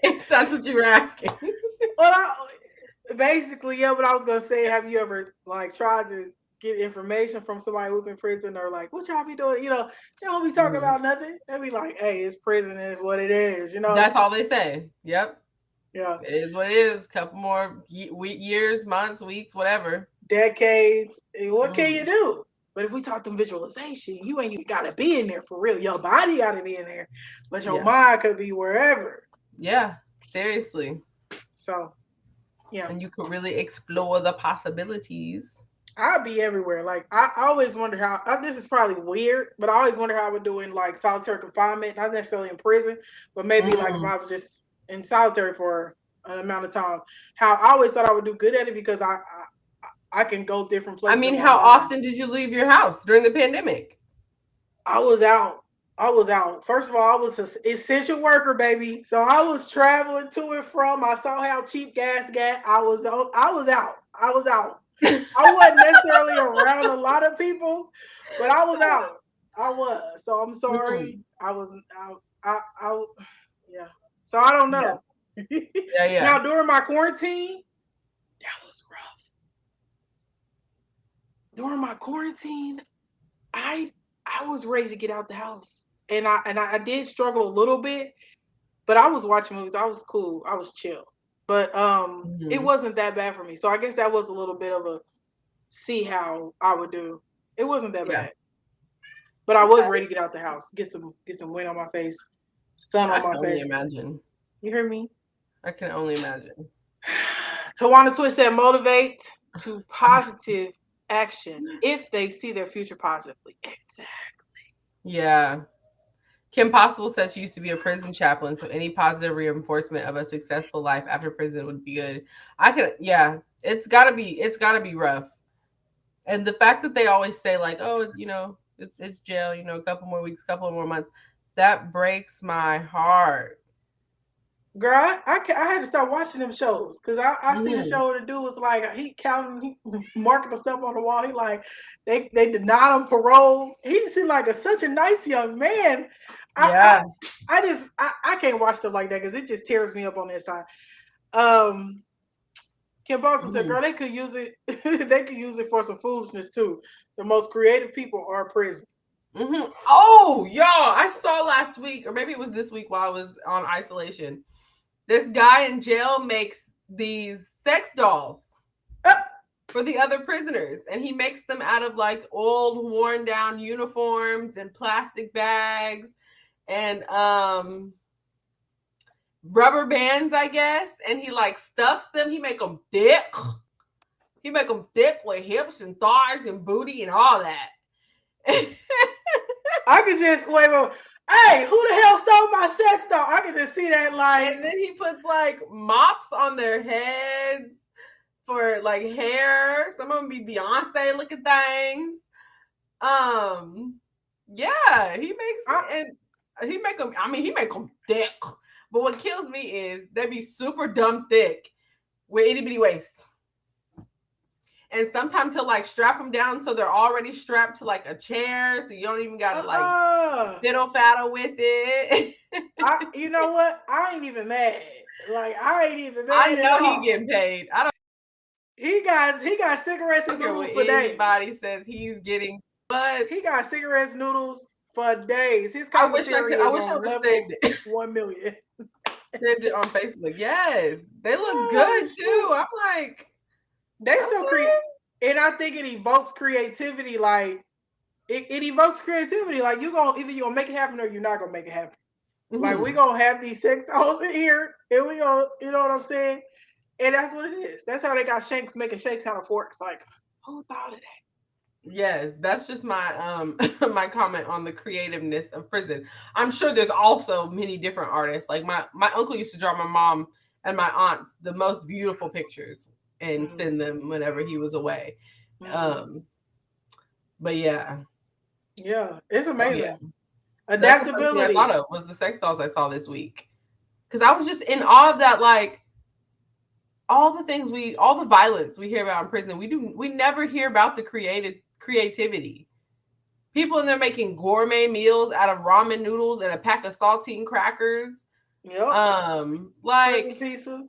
If that's what you were asking. Well, basically, yeah. But I was gonna say, have you ever like tried to get information from somebody who's in prison or like what y'all be doing? They don't be talking about nothing. They be like, hey, it's prison and it's what it is. That's all they say. Yep. Yeah. It is what it is. Couple more years, months, weeks, whatever. Decades. What can you do? But if we talk them visualization, you ain't gotta be in there for real. Your body gotta be in there, but your mind could be wherever. Yeah, seriously. So, yeah. And you could really explore the possibilities. I'd be everywhere. Like I always wonder how. This is probably weird, but I always wonder how I would do in like solitary confinement, not necessarily in prison, but maybe like if I was just in solitary for an amount of time. How I always thought I would do good at it because I can go different places. I mean, how often did you leave your house during the pandemic? I was out. First of all, I was an essential worker, baby. So I was traveling to and from. I saw how cheap gas got. I was out. I wasn't necessarily around a lot of people, but I was out. I was. So I'm sorry. I wasn't out. Yeah. So I don't know. Yeah. Now during my quarantine, that was rough. During my quarantine, I was ready to get out the house. And I did struggle a little bit, but I was watching movies. I was cool. I was chill. But it wasn't that bad for me. So I guess that was a little bit of a see how I would do. It wasn't that bad. But I was ready to get out the house, get some wind on my face, sun on my face. I can only imagine. You hear me? I can only imagine. Tawana Twitch said motivate to positive action if they see their future positively. Exactly. Yeah. Kim Possible says she used to be a prison chaplain, so any positive reinforcement of a successful life after prison would be good. Yeah, it's gotta be rough. And the fact that they always say like, oh, it's jail, a couple more weeks, couple more months, that breaks my heart. Girl, I had to start watching them shows because I seen a show where the dude was like he counting, marking the stuff on the wall. He like they denied him parole. He seemed like such a nice young man. Yeah. I can't watch stuff like that because it just tears me up on that side. Kim Boston said, "Girl, they could use it. They could use it for some foolishness too. The most creative people are in prison." Oh, y'all! I saw last week, or maybe it was this week while I was on isolation. This guy in jail makes these sex dolls for the other prisoners, and he makes them out of like old, worn down uniforms and plastic bags and rubber bands, I guess. And he like stuffs them. He make them thick. He make them thick with hips and thighs and booty and all that. I could just wait. Hey, who the hell stole my sex doll? I can just see that like. And then he puts like mops on their heads for like hair. Some of them be Beyonce looking things. Yeah, he make them. I mean, he make them thick. But what kills me is they be super dumb thick with itty bitty waist. And sometimes he'll like strap them down so they're already strapped to like a chair, so you don't even gotta like fiddle faddle with it. You know what? I ain't even mad. Like I ain't even mad. I know he getting paid. I don't. He got cigarettes and noodles for days. Anybody says he's getting, but he got cigarettes, noodles for days. His I wish I could have saved it. 1 million. Saved it on Facebook. Yes, they look good too. I'm like. They still create, and I think it evokes creativity. Like it evokes creativity. Like you're gonna make it happen or you're not gonna make it happen. Like we gonna have these sex dolls in here, and we gonna, you know what I'm saying? And that's what it is. That's how they got Shanks making shakes out of forks. Like who thought of that? Yes, that's just my my comment on the creativeness of prison. I'm sure there's also many different artists. Like my uncle used to draw my mom and my aunts the most beautiful pictures and send them whenever he was away. But yeah, it's amazing. Yeah. Adaptability. I thought of was the sex dolls I saw this week, because I was just in awe of that. Like all the violence we hear about in prison, we never hear about the creativity. People in there making gourmet meals out of ramen noodles and a pack of saltine crackers. Yep. Like pizza.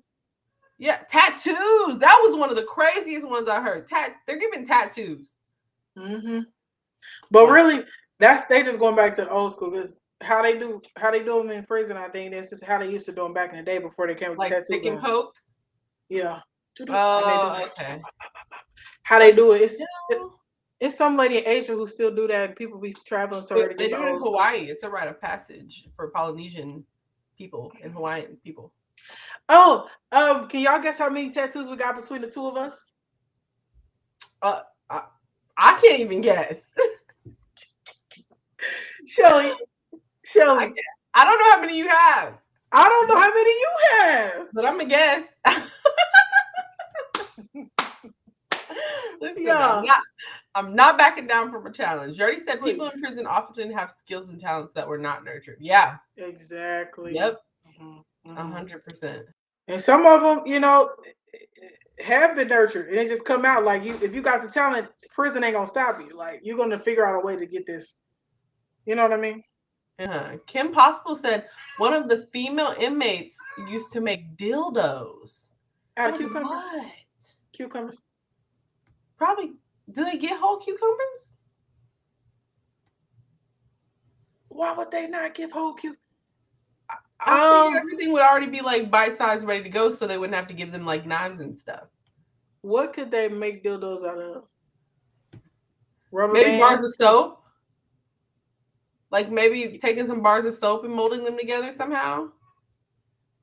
Yeah, tattoos. That was one of the craziest ones I heard. They're giving tattoos. But really, they just going back to the old school. Because how they do them in prison, I think that's just how they used to do them back in the day before they came with like the tattoo. Stick and poke. Yeah. Oh, okay. How they do it? It's some lady in Asia who still do that. People be traveling to her to They get do the it in old Hawaii. It's a rite of passage for Polynesian people and Hawaiian people. Oh, can y'all guess how many tattoos we got between the two of us? I can't even guess. Shelly. I don't know how many you have. I don't know how many you have. But I'm gonna guess. Listen, Yeah. I'm not backing down from a challenge. You already said people in prison often have skills and talents that were not nurtured. Yeah. Exactly. Yep. 100%. And some of them, have been nurtured, and it just come out like if you got the talent, prison ain't gonna stop you. Like you're gonna figure out a way to get this. You know what I mean? Kim Possible said one of the female inmates used to make dildos out of cucumbers. What? Cucumbers. Probably. Do they get whole cucumbers? Why would they not give whole cucumbers? I think everything would already be like bite size, ready to go, so they wouldn't have to give them like knives and stuff. What could they make dildos out of? Rubber maybe bands? Bars of soap. Like maybe taking some bars of soap and molding them together somehow.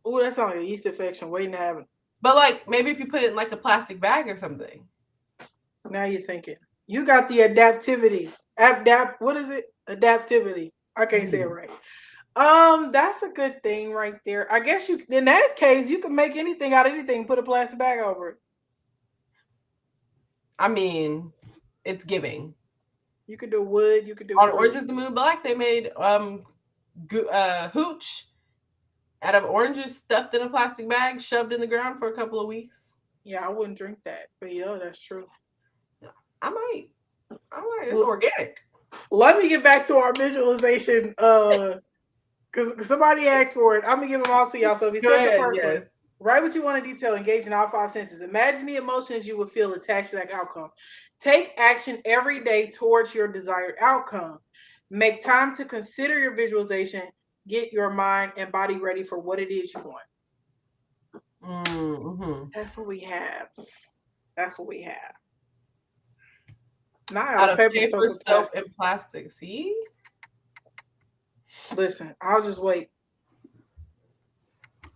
Oh, that sounds like a yeast infection waiting to happen. But like maybe if you put it in like a plastic bag or something. Now you're thinking. You got the adaptivity. What is it? Adaptivity. I can't say it right. That's a good thing right there. I guess you in that case you can make anything out of anything, put a plastic bag over it. I mean, it's giving. You could do wood, you could do On fruit. Orange is the New Black, they made hooch out of oranges stuffed in a plastic bag, shoved in the ground for a couple of weeks. Yeah, I wouldn't drink that, but yeah, that's true. I might. It's organic. Let me get back to our visualization. Because somebody asked for it. I'm gonna give them all to y'all. So if you said the first one, write what you want to detail, engage in all 5 senses. Imagine the emotions you would feel attached to that outcome. Take action every day towards your desired outcome. Make time to consider your visualization. Get your mind and body ready for what it is you want. Mm-hmm. That's what we have. That's what we have. Not Out of paper, soap, and plastic. See? Listen, I'll just wait.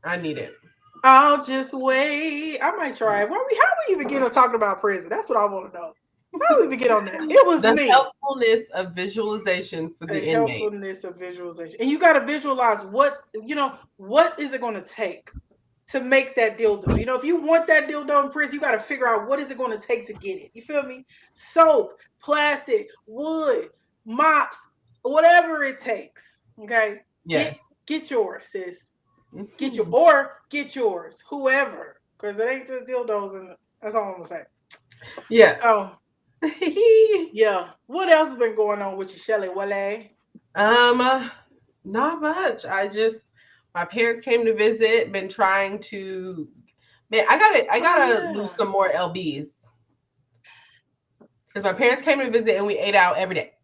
I need it. I'll just wait. I might try it. How we even get on talking about prison? That's what I want to know. How do we even get on that? It was the me. Helpfulness of visualization for the inmate. Helpfulness of visualization. And you got to visualize what is it going to take to make that dildo? If you want that dildo in prison, you got to figure out what is it going to take to get it. You feel me? Soap, plastic, wood, mops, whatever it takes. Okay? Yes. Get yours, sis. Mm-hmm. Get yours, whoever, because it ain't just dildos, and that's all I'm gonna say. Yeah. So, yeah. What else has been going on with you, Shelly Wale? Not much. My parents came to visit. Been trying to. Man, I gotta lose some more lbs because my parents came to visit and we ate out every day.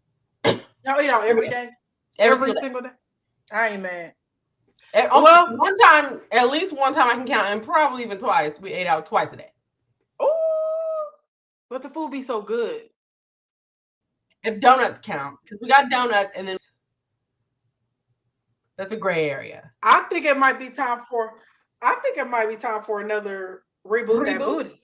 Y'all eat out every day? Every single day? I ain't mad. At least one time I can count, and probably even twice. We ate out twice a day. Oh, but the food be so good. If donuts count, because we got donuts, and then that's a gray area. I think it might be time for another reboot that booty.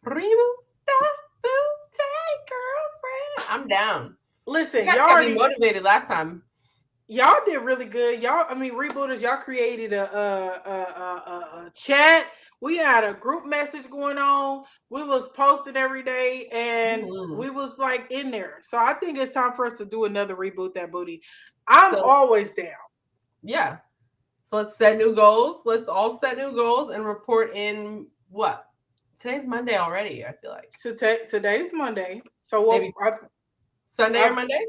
Reboot that booty, girlfriend. I'm down. Listen, y'all got me motivated last time. Y'all did really good. Rebooters, y'all created a chat. We had a group message going on. We was posting every day, and we was like in there. So I think it's time for us to do another Reboot That Booty. I'm always down. Yeah. So let's set new goals. Let's all set new goals and report in what? Today's Monday already, I feel like. Today's Monday. So Sunday or Monday?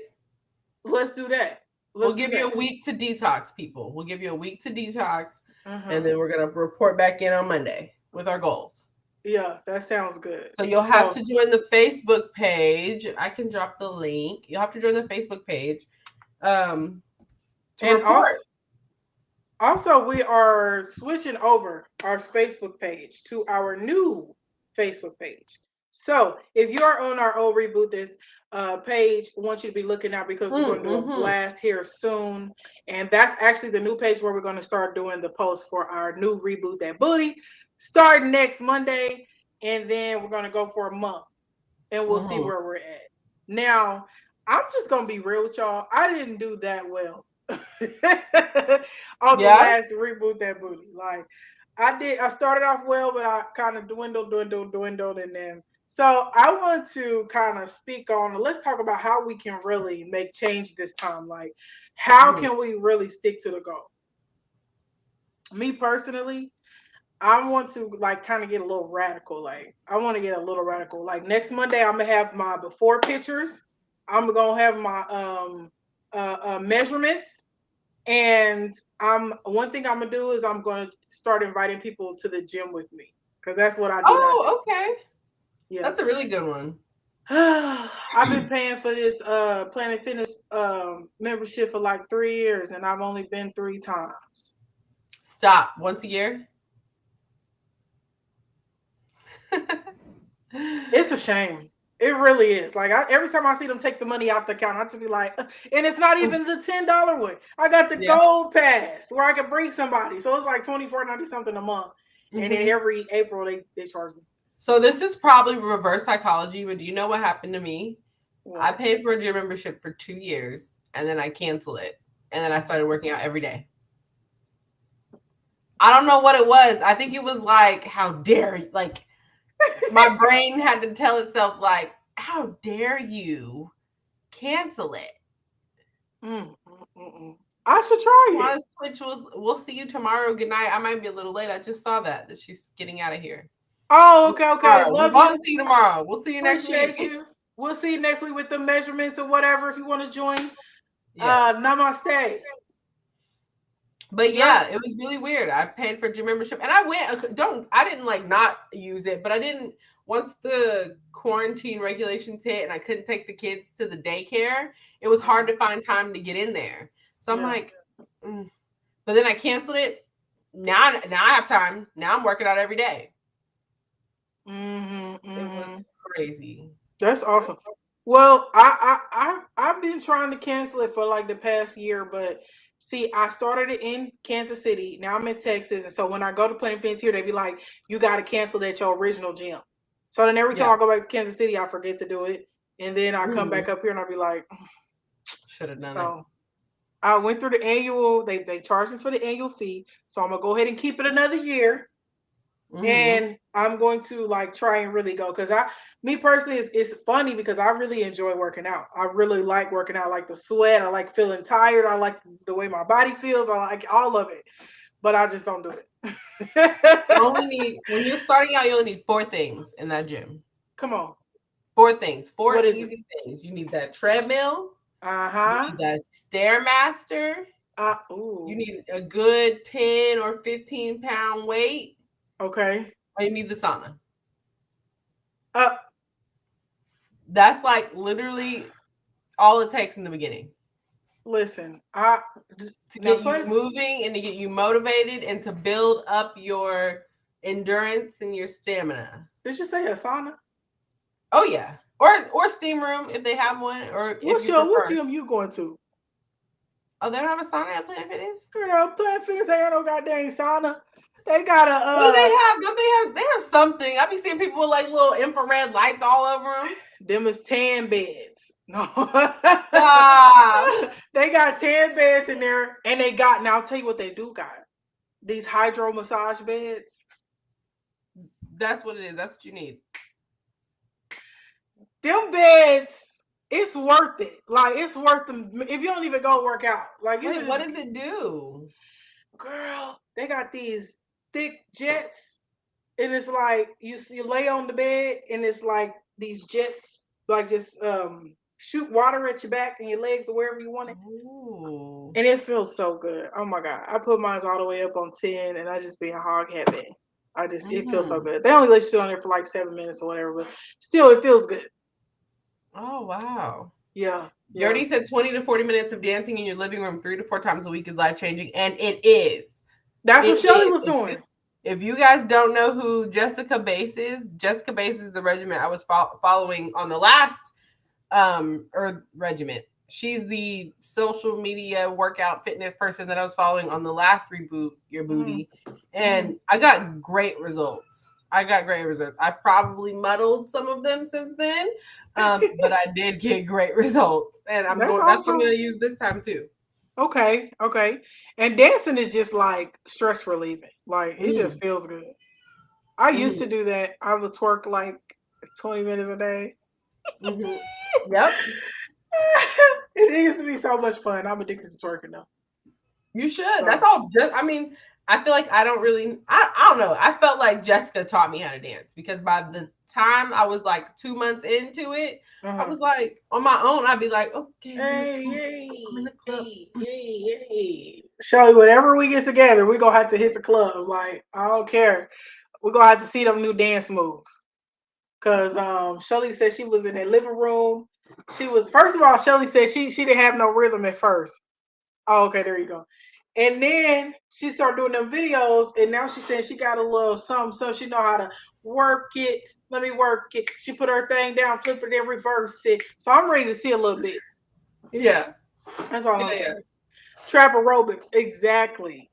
Let's do that. We'll give you a week to detox, people. We'll give you a week to detox, and then we're going to report back in on Monday with our goals. Yeah, that sounds good. So you'll have to join the Facebook page. I can drop the link. You'll have to join the Facebook page. And also, we are switching over our Facebook page to our new Facebook page. So if you're on our old Reboot This page, I want you to be looking out because we're going to do a blast here soon. And that's actually the new page where we're going to start doing the posts for our new Reboot That Booty starting next Monday. And then we're going to go for a month and we'll see where we're at. Now, I'm just going to be real with y'all. I didn't do that well on the last Reboot That Booty. Like I started off well, but I kind of dwindled. And then so I want to kind of speak on, let's talk about how we can really make change this time. Like, how can we really stick to the goal? Me personally, I want to kind of get a little radical. Like, I want to get a little radical. Like next Monday, I'm gonna have my before pictures. I'm gonna have my measurements. And one thing I'm gonna do is I'm gonna start inviting people to the gym with me because that's what I do. Oh, okay. Yeah, that's a really good one. I've been paying for this Planet Fitness membership for like 3 years, and I've only been 3 times. Stop. Once a year? It's a shame. It really is. Like every time I see them take the money out the account, I just be like, and it's not even the $10 one. I got the gold pass where I can bring somebody. So it's like $24.90 something a month. And then every April they charge me. So this is probably reverse psychology, but do you know what happened to me? I paid for a gym membership for 2 years and then I canceled it. and then I started working out every day. I don't know what it was. I think it was like, how dare you? Like, my brain had to tell itself, like, how dare you cancel it? I should try it. Switch was, we'll see you tomorrow. Good night. I might be a little late. I just saw that she's getting out of here. Oh, okay. Love We'll you. See you tomorrow. We'll see you next week. Appreciate you. We'll see you next week with the measurements or whatever if you want to join. Yes. Namaste. But yeah, it was really weird. I paid for gym membership and I went. I didn't like not use it, but I didn't. Once the quarantine regulations hit and I couldn't take the kids to the daycare, it was hard to find time to get in there. So I'm like, but then I canceled it. Now I have time. Now I'm working out every day. It was crazy. That's awesome. Well, I've been trying to cancel it for like the past year, but see, I started it in Kansas City. Now I'm in Texas, and so when I go to Plain Fitness here, they be like, "You got to cancel it at your original gym." So then every time I go back to Kansas City, I forget to do it, and then I come back up here and I'll be like, "Should have done it." I went through the annual. They charged me for the annual fee, so I'm gonna go ahead and keep it another year. And I'm going to like try and really go because me personally, it's funny because I really enjoy working out. I really like working out. I like the sweat. I like feeling tired. I like the way my body feels. I like all of it, but I just don't do it. You only need, when you're starting out, you only need 4 things in that gym. Come on. 4 things. 4 easy things. You need that treadmill. You need that Stairmaster. You need a good 10 or 15 pound weight. Okay. Or you need the sauna. That's like literally all it takes in the beginning. Listen, to get you moving and to get you motivated and to build up your endurance and your stamina. Did you say a sauna? Oh yeah, or steam room if they have one. Or what gym you going to? Oh, they don't have a sauna at Planet Fitness? Girl, Planet Fitness ain't no goddamn sauna. They got a. What do they have? Don't they have? They have something. I be seeing people with like little infrared lights all over them. Them is tan beds. No. Stop. They got tan beds in there, and they got. Now I'll tell you what they do got. These hydro massage beds. That's what it is. That's what you need. Them beds, it's worth it. Like it's worth them if you don't even go work out. Like wait, what does it do? Girl, they got these thick jets, and it's like you lay on the bed, and it's like these jets, like just shoot water at your back and your legs or wherever you want it. Ooh. And it feels so good. Oh my God. I put mine all the way up on 10 and I just be in hog heaven. It feels so good. They only let you sit on there for like 7 minutes or whatever, but still it feels good. Oh, wow. Yeah. You already said 20 to 40 minutes of dancing in your living room 3 to 4 times a week is life-changing, and it is. That's what Shelly was doing. If you guys don't know who Jessica Bass is the regiment I was following on the last regiment. She's the social media workout fitness person that I was following on the last Reboot Your Booty. And I got great results. I probably muddled some of them since then, but I did get great results. And that's what I'm going to use this time too. Okay. And dancing is just like stress relieving. Like it just feels good. I used to do that. I would twerk like 20 minutes a day. Yep. It used to be so much fun. I'm addicted to twerking though. You should. So. That's all. I feel like I don't really. I don't know. I felt like Jessica taught me how to dance because by the time I was like 2 months into it, I was like on my own. I'd be like, okay, I'm in the club. Hey. Shelly, whenever we get together, we're gonna have to hit the club. Like I don't care. We're gonna have to see them new dance moves. Cause Shelly said she was in that living room. She was, first of all, Shelly said she didn't have no rhythm at first. Oh, okay, there you go. And then she started doing them videos, and now she said she got a little something, so she know how to work it. Let me work it. She put her thing down, flip it, and reverse it. So I'm ready to see a little bit. Yeah, that's all I'm saying. Trap aerobics, exactly.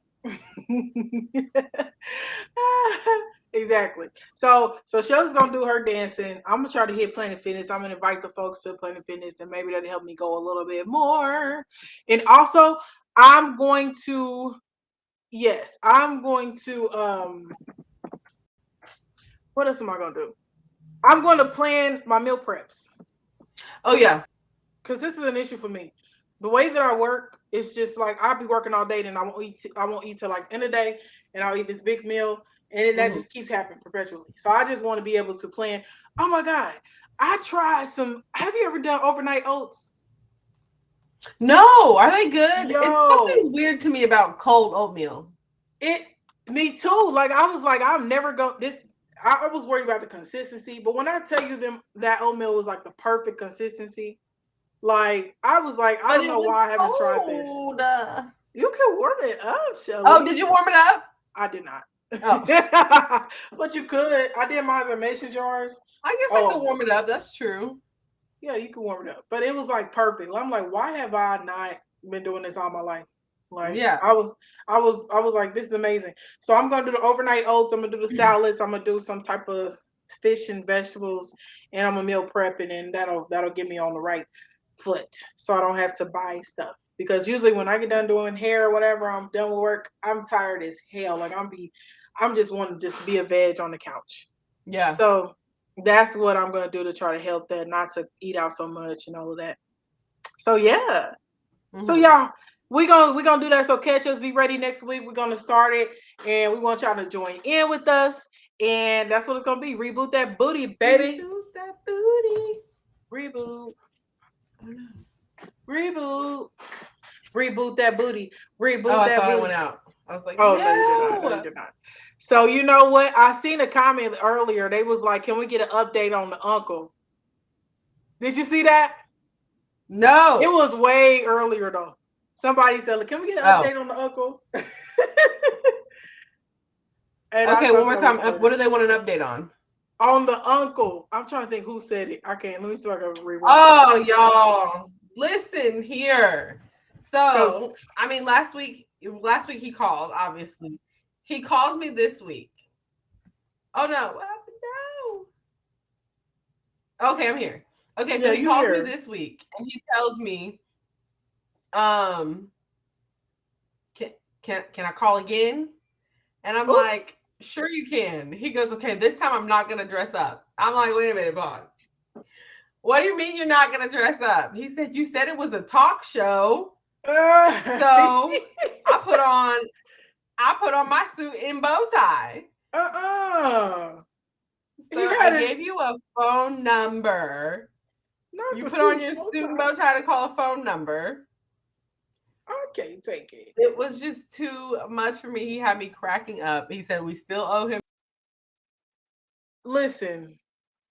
Exactly. So Shelly's gonna do her dancing. I'm gonna try to hit Planet Fitness. I'm gonna invite the folks to Planet Fitness, and maybe that'll help me go a little bit more. And also, I'm going to what else am I gonna do? I'm gonna plan my meal preps. Oh yeah. Because this is an issue for me. The way that I work, it's just like I'll be working all day and I won't eat till like end of the day and I'll eat this big meal and then that just keeps happening perpetually. So I just want to be able to plan. Oh my God. I tried some. Have you ever done overnight oats? No, are they good? It's Yo, something's weird to me about cold oatmeal. it me too. Like I was like, I'm never going this. I was worried about the consistency, but when I tell you them that oatmeal was like the perfect consistency, like I was like, I But don't it know was why I haven't tried this. cold. You can warm it up, Shelly. Oh, did you warm it up? I did not. Oh. But you could. I did mine in mason jars. I guess I could warm it up. That's true. Yeah, you can warm it up. But it was like perfect. I'm like, why have I not been doing this all my life? Like Yeah. I was like, this is amazing. So I'm gonna do the overnight oats, I'm gonna do the salads, I'm gonna do some type of fish and vegetables, and I'm a meal prep, and then that'll get me on the right foot. So I don't have to buy stuff. Because usually when I get done doing hair or whatever, I'm done with work, I'm tired as hell. Like I'm just wanting to just be a veg on the couch. Yeah. So that's what I'm gonna do to try to help that, not to eat out so much and all of that. So yeah. So y'all, we gonna do that. So catch us. Be ready next week. We're gonna start it, and we want y'all to join in with us. And that's what it's gonna be. Reboot that booty, baby. Reboot that booty. Reboot. Reboot. Reboot that booty. Reboot Oh, I that thought booty. I went out. I was like, Oh no. no, you did not. No, you did not. So you know what? I seen a comment earlier. They was like, "Can we get an update on the uncle?" Did you see that? No. It was way earlier though. Somebody said, "Can we get an update on the uncle?" And Okay, I one thought more that was time. funny. What do they want an update on? On the uncle. I'm trying to think who said it. I can't. Let me see if I can rewind. Oh, y'all. Listen here. Because So, I mean, last week he called, obviously. He calls me this week. Oh no, what happened? No. Okay, I'm here. Okay, so yeah, he you calls me here. this week and he tells me, can I call again? And I'm Ooh. like, sure you can. He goes, okay, this time I'm not gonna dress up. I'm like, wait a minute, boss. What do you mean you're not gonna dress up? He said, you said it was a talk show. So I put on my suit and bow tie. So I gave you a phone number. You put on your suit and bow tie to call a phone number. I can't take it. It was just too much for me. He had me cracking up. He said we still owe him. Listen,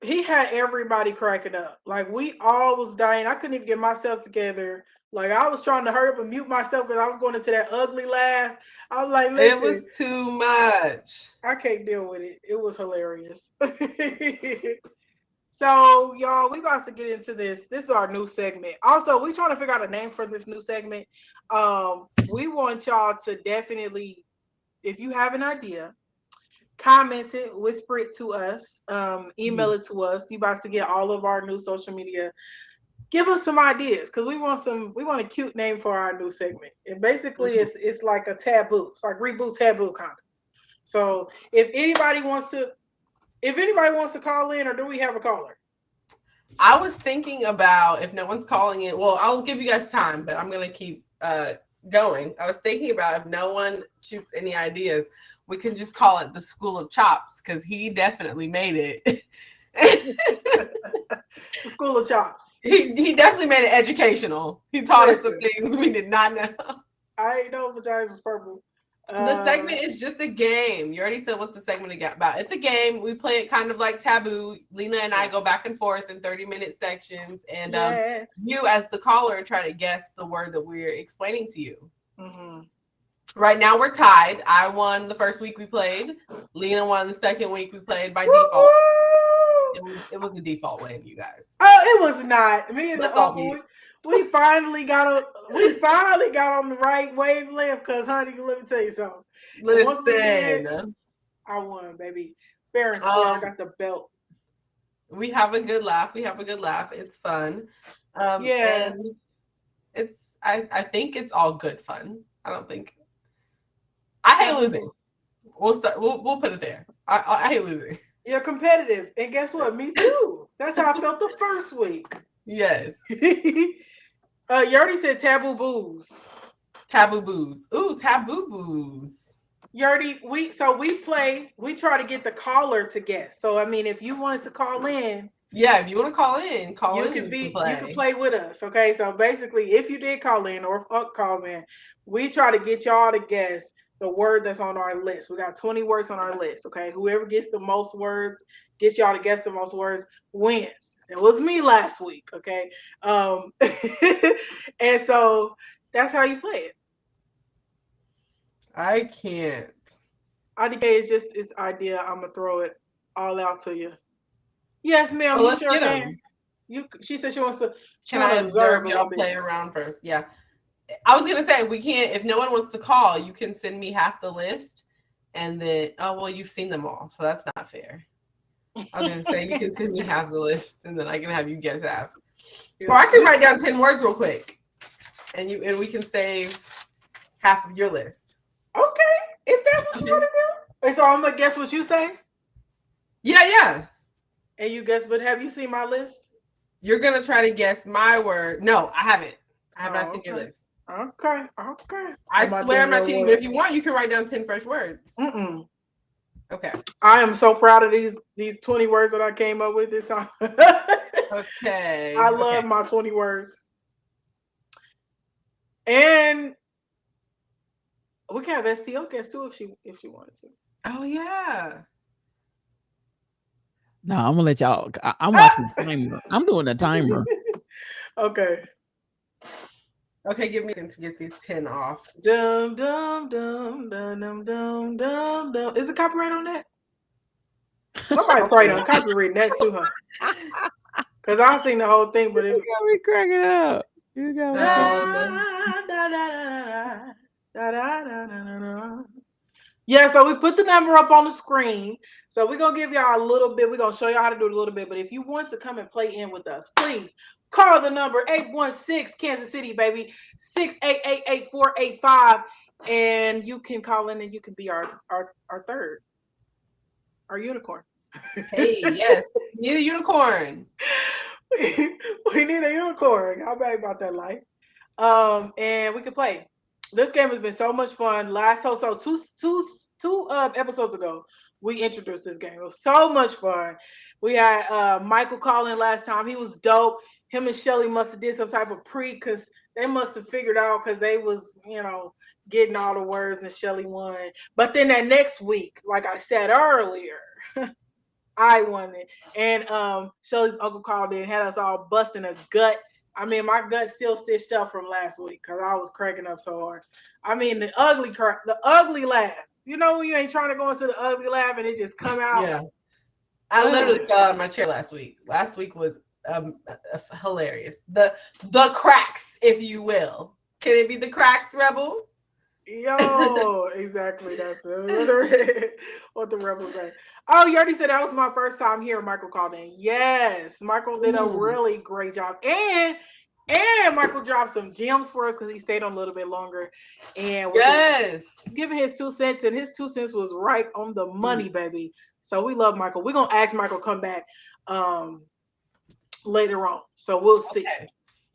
he had everybody cracking up. Like we all was dying. I couldn't even get myself together. Like I was trying to hurry up and mute myself because I was going into that ugly laugh. I was like, listen, it was too much. I can't deal with it. It was hilarious. So, y'all, we about to get into this. This is our new segment. Also, we trying to figure out a name for this new segment. We want y'all to definitely, if you have an idea, comment it, whisper it to us, email it to us. You about to get all of our new social media. Give us some ideas because we want a cute name for our new segment. And basically, it's like a taboo. It's like reboot taboo kind of. So, if anybody wants to call in, or do we have a caller? I was thinking about, if no one's calling it, well, I'll give you guys time, but I'm going to keep going. I was thinking about if no one shoots any ideas, we can just call it the School of Chops because he definitely made it. The School of Chops. He definitely made it educational. He taught us some things we did not know. I ain't know vaginas was purple. The segment is just a game. You already said what's the segment about. It's a game. We play it kind of like Taboo. Lena and I go back and forth in 30-minute sections. And you, as the caller, try to guess the word that we're explaining to you. Mm-hmm. Right now, we're tied. I won the first week we played. Lena won the second week we played by default. It was the default win, you guys. Oh, it was not. Me and the uncle, we finally got on the right wavelength because, honey, let me tell you something. Listen. Once we did, I won, baby. Fair and square, I got the belt. We have a good laugh. It's fun. And I think it's all good fun. I don't think I hate losing. We'll put it there. I hate losing. You're competitive, and guess what? Me too. That's how I felt the first week. Yes. You already said taboo booze. Taboo booze. Ooh, taboo booze. We try to get the caller to guess. So I mean, if you wanted to call in, yeah, if you want to call in, you can play with us. Okay, so basically, if you did call in or if Unc calls in, we try to get y'all to guess the word that's on our list. We got 20 words on our list. Okay, whoever gets the most words, gets y'all to guess the most words, wins. It was me last week. Okay, and so that's how you play it. I can't. IDK is just his idea. I'm gonna throw it all out to you. Yes, ma'am. You sure can. She said she wants to. Can I observe y'all play around first? Yeah. I was gonna say we can't. If no one wants to call, you can send me half the list, and then you've seen them all, so that's not fair. I was gonna say you can send me half the list, and then I can have you guess half. Or I can write down 10 words real quick, and we can save half of your list. Okay, if that's what you want to do. And so I'm gonna guess what you say. Yeah. And you guess, but have you seen my list? You're gonna try to guess my word. No, I haven't. I have not seen your list. Okay. I swear I'm not cheating, but if you want, you can write down 10 fresh words. Okay. I am so proud of these 20 words that I came up with this time. Okay. I love my 20 words. And we can have STO guess too if she wanted to. Oh yeah. No, I'm gonna let y'all. I'm watching the timer. I'm doing the timer. Okay. Okay, give me to get these 10 off. Dum dum dum dum dum dum dum dum. Is the copyright on that? Somebody probably done copyrighted that too, huh? Because I seen the whole thing, but it got me cracking up. You got me Yeah, so we put the number up on the screen. So we're going to give y'all a little bit. We're going to show y'all how to do it a little bit. But if you want to come and play in with us, please call the number 816 Kansas City, baby, 688-8485. And you can call in and you can be our third, our unicorn. Hey, yes. Need a unicorn. We need a unicorn. How bad about that life? And we can play. This game has been so much fun. Two episodes ago, we introduced this game. It was so much fun. We had Michael call in last time. He was dope. Him and Shelly must have did some type of because they must have figured out because they was, getting all the words and Shelly won. But then that next week, like I said earlier, I won it. And Shelly's uncle called in, had us all busting a gut. I mean, my gut's still stitched up from last week because I was cracking up so hard. I mean, the ugly laugh. You know when you ain't trying to go into the ugly laugh and it just come out? Yeah. I literally fell out of my chair last week. Last week was hilarious. The cracks, if you will. Can it be the cracks, Rebel? Yo, exactly. That's what the Rebel say. Oh, you already said that was my first time hearing Michael called in. Yes, Michael did a really great job. And Michael dropped some gems for us because he stayed on a little bit longer. And giving his 2 cents, and his 2 cents was right on the money, baby. So we love Michael. We're gonna ask Michael to come back later on. So we'll see. Okay.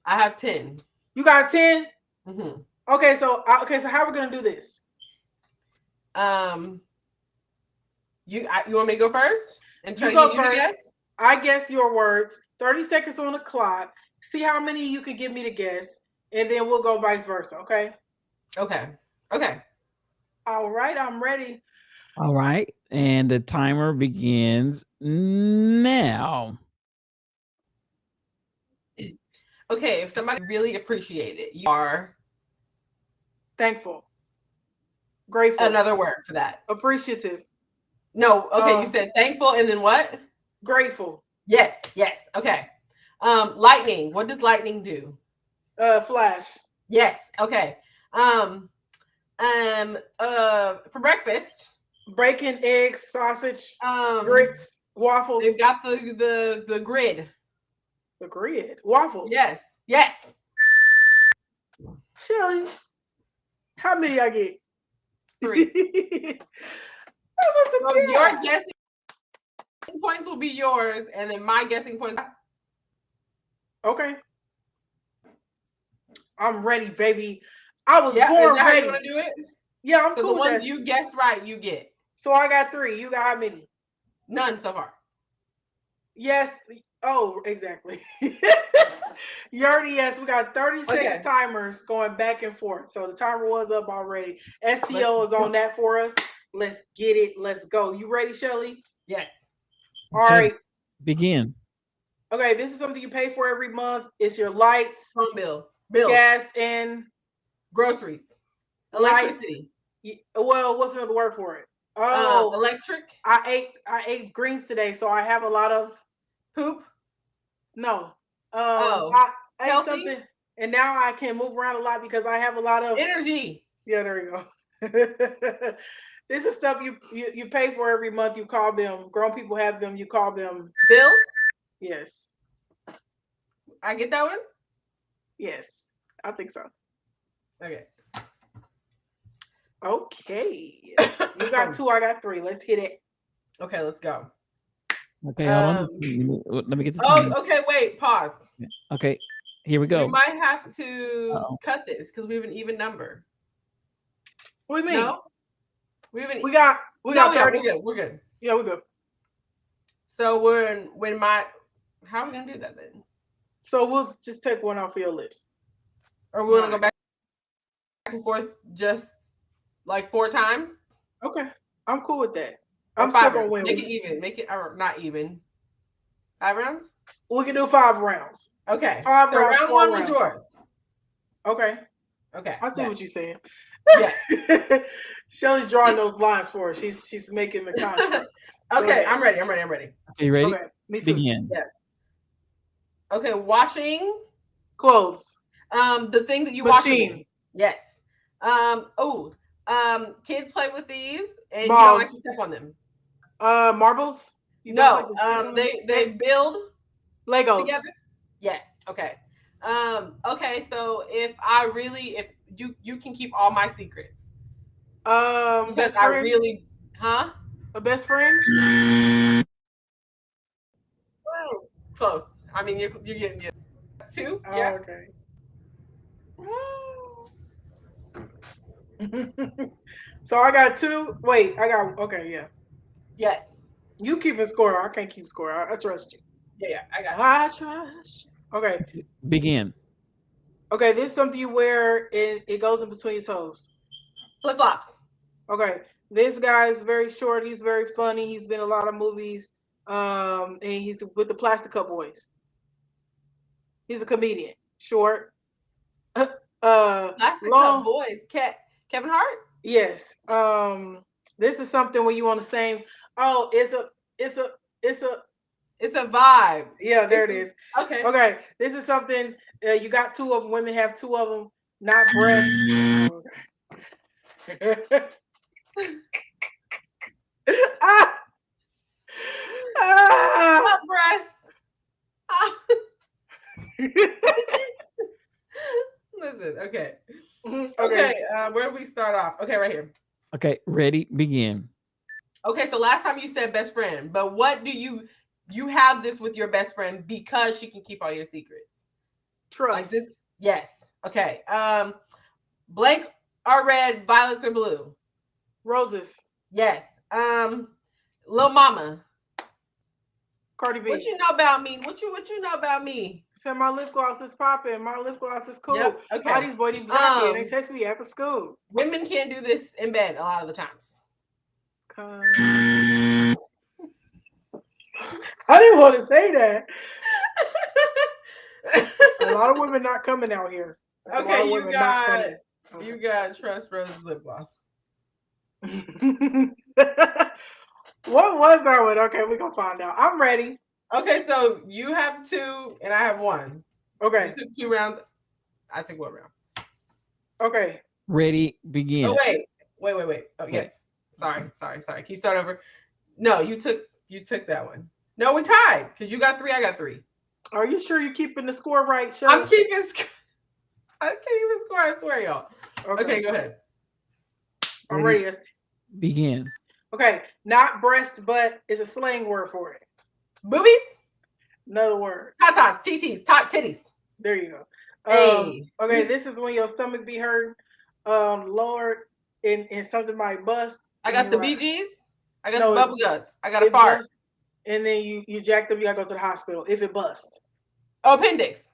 I have 10. You got 10? Mm-hmm. Okay, so how are we gonna do this? You want me to go first? And try you to go get you first. to guess? I guess your words. 30 seconds on the clock. See how many you can give me to guess, and then we'll go vice versa. Okay. Okay. All right, I'm ready. All right, and the timer begins now. Okay, if somebody really appreciate it, you are thankful, grateful. Another word for that. Appreciative. No, okay, you said thankful and then what? Grateful. Yes. Okay. Lightning. What does lightning do? Flash. Yes. Okay. For breakfast. Bacon, eggs, sausage, grits, waffles. They've got the grid. The grid. Waffles. Yes. Shelly, how many I get? 3. That was a So your guess. guessing points will be yours, and then my guessing points. Okay. I'm ready, baby. I was Yeah, is born that how you ready. want to do it? Yeah, I'm So cool the with ones that. you guess right, you get. So I got 3. You got how many? None so far. Yes. Oh, exactly. You already yes. We got 30-second timers going back and forth. So the timer was up already. STO is on that for us. Let's get it. Let's go. You ready, Shelly? Yes. All right. Begin. Okay, this is something you pay for every month. It's your lights, Phone bill, bills, gas, and groceries, lights. electricity. Well, what's another word for it? Oh, electric. I ate greens today, so I have a lot of Poop. no. Oh, I ate healthy? something, and now I can move around a lot because I have a lot of Energy. Yeah, there you go. This is stuff you pay for every month. You call them. Grown people have them. You call them Bills. Yes. I get that one. Yes, I think so. Okay. Okay. You got 2. I got 3. Let's hit it. Okay, let's go. Okay, hold on. Let me get the Oh, time. okay. Wait. Pause. Okay, here we go. We might have to cut this because we have an even number. What do you mean? No, we got 30. We're good. Yeah, we're good. So how are we gonna do that then? So we'll just take one off of your list. Or we're gonna go back and forth just like 4 times? Okay, I'm cool with that. Or I'm still 5 gonna rounds. win. Make it even. Make it or not even. 5 rounds? We can do 5 rounds. Okay. 5 so rounds. round 4 1 rounds. was yours. Okay. Okay. I see what you're saying. Yes. Shelly's drawing those lines for her. She's making the construct. Okay, I'm ready. Okay, you ready? Okay, me too. Begin. Yes. Okay, washing. Clothes. The thing that you Machine. wash. Yes. Kids play with these and Balls. you don't like to step on them. Marbles. You no. don't like to step on They build Legos together. Yes. Okay. Okay. So if you can keep all my secrets. Best friend. A best friend. Close. I mean, you're getting 2. Yeah. Okay. So I got 2. Wait, okay, yeah. Yes. You keeping score. I can't keep score. I trust you. Yeah, I got you. I trust you. Okay. Begin. Okay, this is something you wear and it goes in between your toes. Flip-flops. Okay. This guy is very short. He's very funny. He's been in a lot of movies. And he's with the Plastic Cup Boys. He's a comedian. Short. Plastic Cup Boys. Kevin Hart? Yes. This is something where you want to say, oh, it's a vibe. Yeah, there it is. Okay. Okay. This is something you got 2 of them. Women have 2 of them. Not breasts. Not breasts. Listen, okay. Okay, where do we start off? Okay, right here. Okay, ready, begin. Okay, so last time you said best friend, but what do you have this with your best friend because she can keep all your secrets? Trust. Like this? Yes. Okay. Blank or red, violets or blue? Roses. Yes. Lil Mama. Cardi B. What you know about me? What you know about me? Said my lip gloss is popping. My lip gloss is cool. Yep. Okay. All these boys black they chase me after school. Women can't do this in bed a lot of the times. I didn't want to say that. A lot of women not coming out here. Okay, you got Trust Rose lip gloss. What was that one? Okay, we're gonna find out. I'm ready. Okay, so you have 2 and I have 1. Okay. You took 2 rounds. I took 1 round. Okay. Ready, begin. Oh wait. Oh yeah. Sorry. Can you start over? No, you took that one. No, we tied because you got 3. I got 3. Are you sure you're keeping the score right, Shelly? I'm keeping score score, I swear, y'all. Okay, go ahead. I'm ready. Begin. Okay, not breast, but it's a slang word for it. Boobies? Another word. Tatas, TTs, top titties. There you go. Hey. Okay, this is when your stomach be hurting, lower, and something might bust. I got the BGs. I got the bubble guts. I got a it fart. Busts, and then you jacked up, you gotta go to the hospital if it busts. Oh, appendix.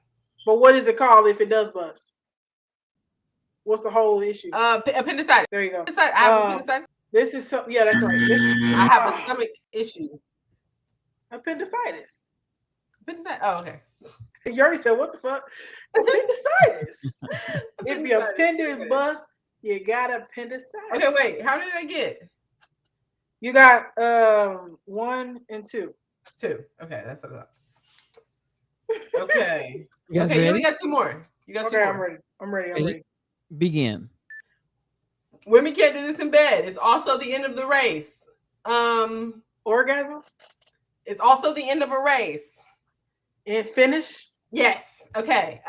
But what is it called if it does bust? What's the whole issue? Appendicitis. There you go. I have appendicitis. This is something. Yeah, that's right. This is. I have a stomach issue. Appendicitis. Appendicitis. Oh, okay. You already said what the fuck? Appendicitis. If your appendix bust, you got appendicitis. Okay, wait. How did I get? You got 1 and 2. 2. Okay, that's what I thought. Okay. You guys ready? ready? You got 2 more. You got 2 more. I'm ready. Begin. Women can't do this in bed. It's also the end of the race. Orgasm? It's also the end of a race. And finish? Yes. Okay.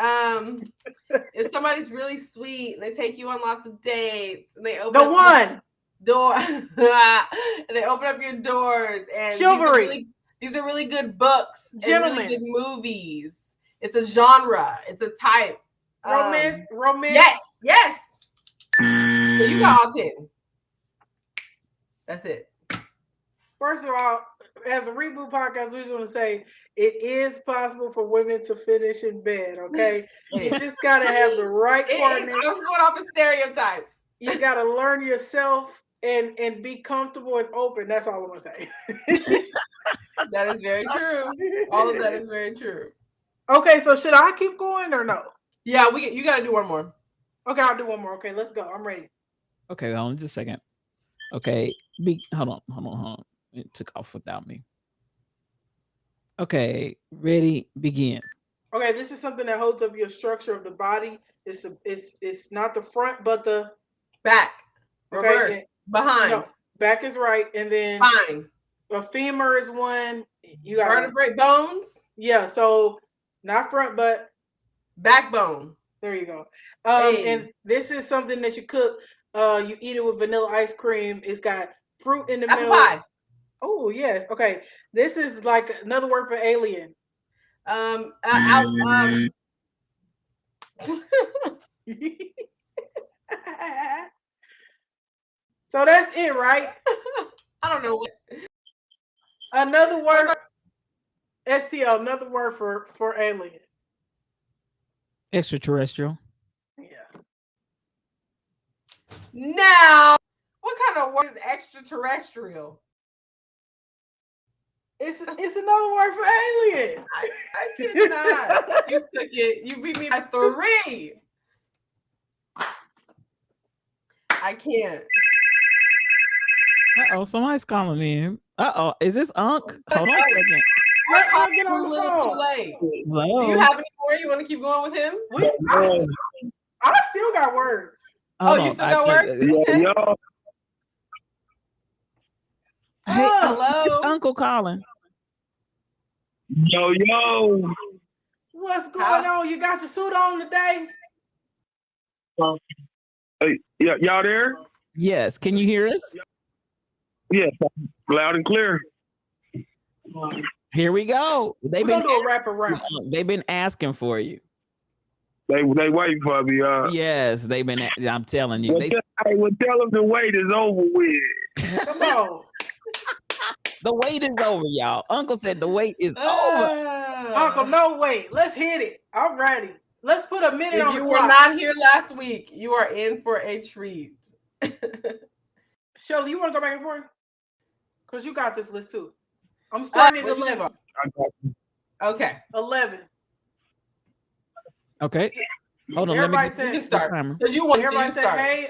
If somebody's really sweet and they take you on lots of dates and they open up door and they open up your doors and chivalry. These are really good books. Gentlemen. And really good movies. It's a genre. It's a type. Romance. Yes. So you got all 10. That's it. First of all, as a Reboot podcast, we just want to say it is possible for women to finish in bed, okay? You just got to have the right partner. I was going off of stereotypes. You got to learn yourself and be comfortable and open. That's all I want to say. That is very true. All of that is very true. Okay, so should I keep going or no? Yeah, you got to do one more. Okay, I'll do one more. Okay, let's go. I'm ready. Okay, hold on just a second. Okay, hold on. It took off without me. Okay, ready, begin. Okay, this is something that holds up your structure of the body. It's not the front, but the back. Reverse. Okay, behind. No, back is right, and then behind. A femur is one. You got vertebrae bones. Yeah, so not front, but backbone. There you go. And this is something that you cook. You eat it with vanilla ice cream. It's got fruit in the middle. Pie. Oh yes. Okay. This is like another word for alien. So that's it, right? I don't know what. Another word. STL. Another word for alien. Extraterrestrial. Yeah. Now, what kind of word is extraterrestrial? It's another word for alien. I cannot. You took it. You beat me by 3. I can't. Somebody's calling in. Is this Unc? Hold on a second. I'll get on the phone. Too late. Hello? Do you have any more? You want to keep going with him? I still got words. You still got words? Yo. Hey, hello. It's Uncle calling. Yo. What's going on? You got your suit on today? Hey, y'all there? Yes. Can you hear us? Yes, loud and clear. Here we go. We're gonna do a wrap. They've been asking for you. They waiting for me. Yes, they've been. I'm telling you. Tell them the wait is over with. Come on. The wait is over, y'all. Uncle said the wait is over. Uncle, no wait. Let's hit it. I'm ready. Let's put a minute on the clock. If you were not here last week, you are in for a treat. Shelly, you want to go back and forth? Because you got this list too. I'm starting at 11. Okay. 11. Okay. Hold on. Everybody let me start. Because you want Everybody to said, start. hey,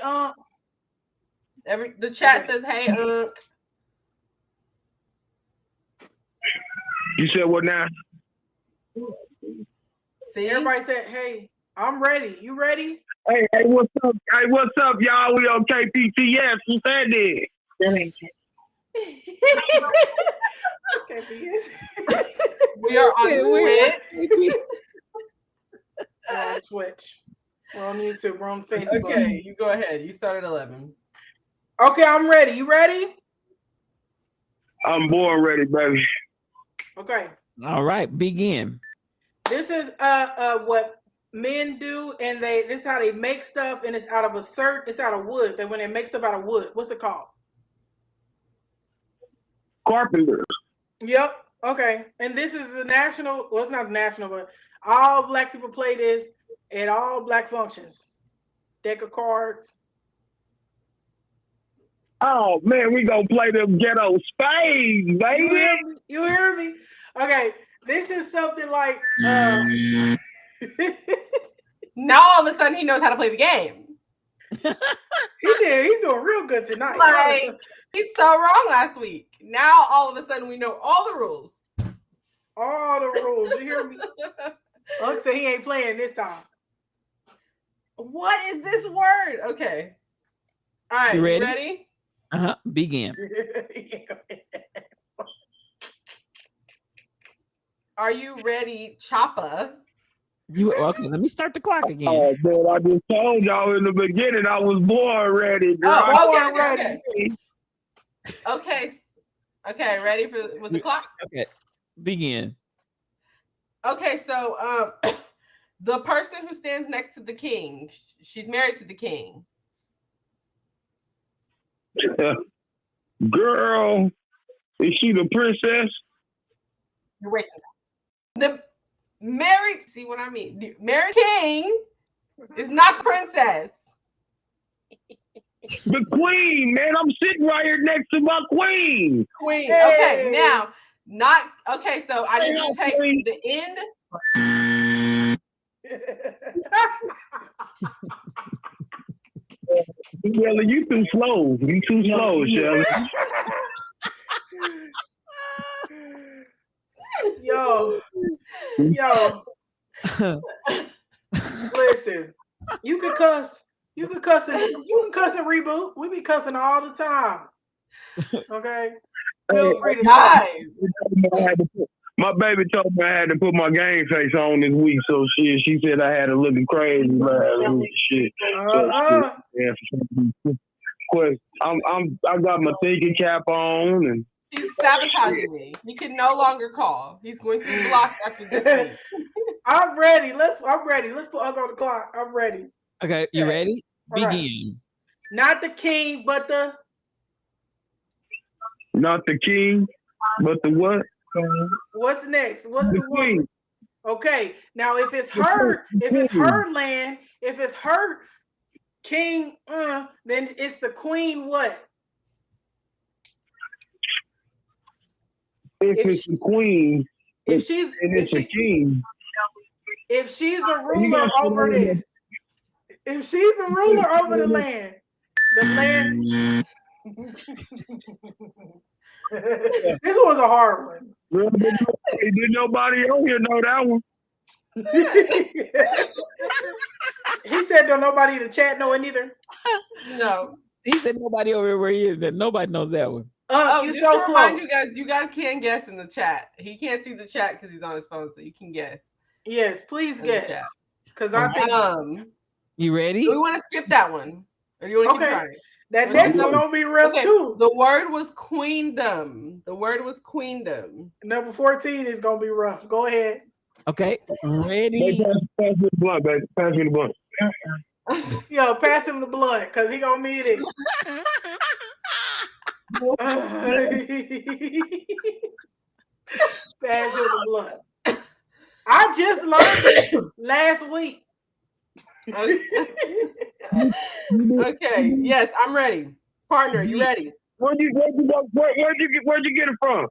The chat says, hey, You said what now? See? Everybody said, hey, I'm ready. You ready? Hey, what's up? Hey, what's up, y'all? We on KPTS. Who said that? We are on Twitch. On Twitch. We're on YouTube. We're on Facebook. Okay, you go ahead. You start at 11. Okay, I'm ready. You ready? I'm born ready, baby. Okay. All right, begin. This is what men do, and this is how they make stuff, and it's out of it's out of wood. That when they make stuff out of wood, what's it called? Carpenter. Yep. Okay. And this is the national. Well, it's not national, but all black people play this at all black functions. Deck of cards. Oh man, we gonna play them ghetto spades, baby. You hear me? Okay. This is something like. Now all of a sudden he knows how to play the game. He did. He's doing real good tonight. Like, he's so wrong last week. Now all of a sudden we know all the rules. All the rules. You hear me? Unc said he ain't playing this time. What is this word? Okay. All right. You ready? Ready? Begin. Are you ready, Choppa? Okay, let me start the clock again. Oh man, I just told y'all in the beginning I was born ready, girl. Okay, ready with the clock? Okay, begin. Okay, so the person who stands next to the king, she's married to the king. Girl, is she the princess? You're wasting time. The married, see what I mean? The married king is not the princess. The queen, man. I'm sitting right here next to my queen. Queen. Hey. Okay, now not okay. So I need to take the end. Shelly, you too slow. You too slow, Shelly. Yo. Listen, you can cuss. You can cuss and reboot. We be cussing all the time. Okay. Feel free to Guys. My baby told me I had to put my game face on this week, so she said I had it looking crazy last week. Shit. Yeah, I got my thinking cap on, and he's sabotaging me. He can no longer call. He's going to be blocked after this week. I'm ready. I'm ready. Let's put Unc on the clock. I'm ready. Okay, you ready? All Begin. Right. Not the king, but the. Not the king, but the what? What's the next? What's the queen. one? Okay. Now, if it's her land, if it's her king, then it's the queen. What? If it's the queen, if she's a king. If she's the ruler over this, if she's the ruler over the land. This was a hard one. Did nobody on here know that one? He said, "Don't nobody in the chat know it either." No, he said nobody over where he is. That nobody knows that one. You're so close. You guys can guess in the chat. He can't see the chat because he's on his phone, so you can guess. Yes, please guess. Because I think. You ready? Do we want to skip that one, or do you want to keep trying? That next one gonna be rough too. The word was queendom. The word was queendom. Number 14 is gonna be rough. Go ahead. Okay, ready? Pass me the blunt, baby. Pass me the blunt. Yo, pass him the blunt because he gonna need it. Pass him the blunt. I just learned it last week. Okay. Yes, I'm ready. Partner, you ready? Where'd you get it from?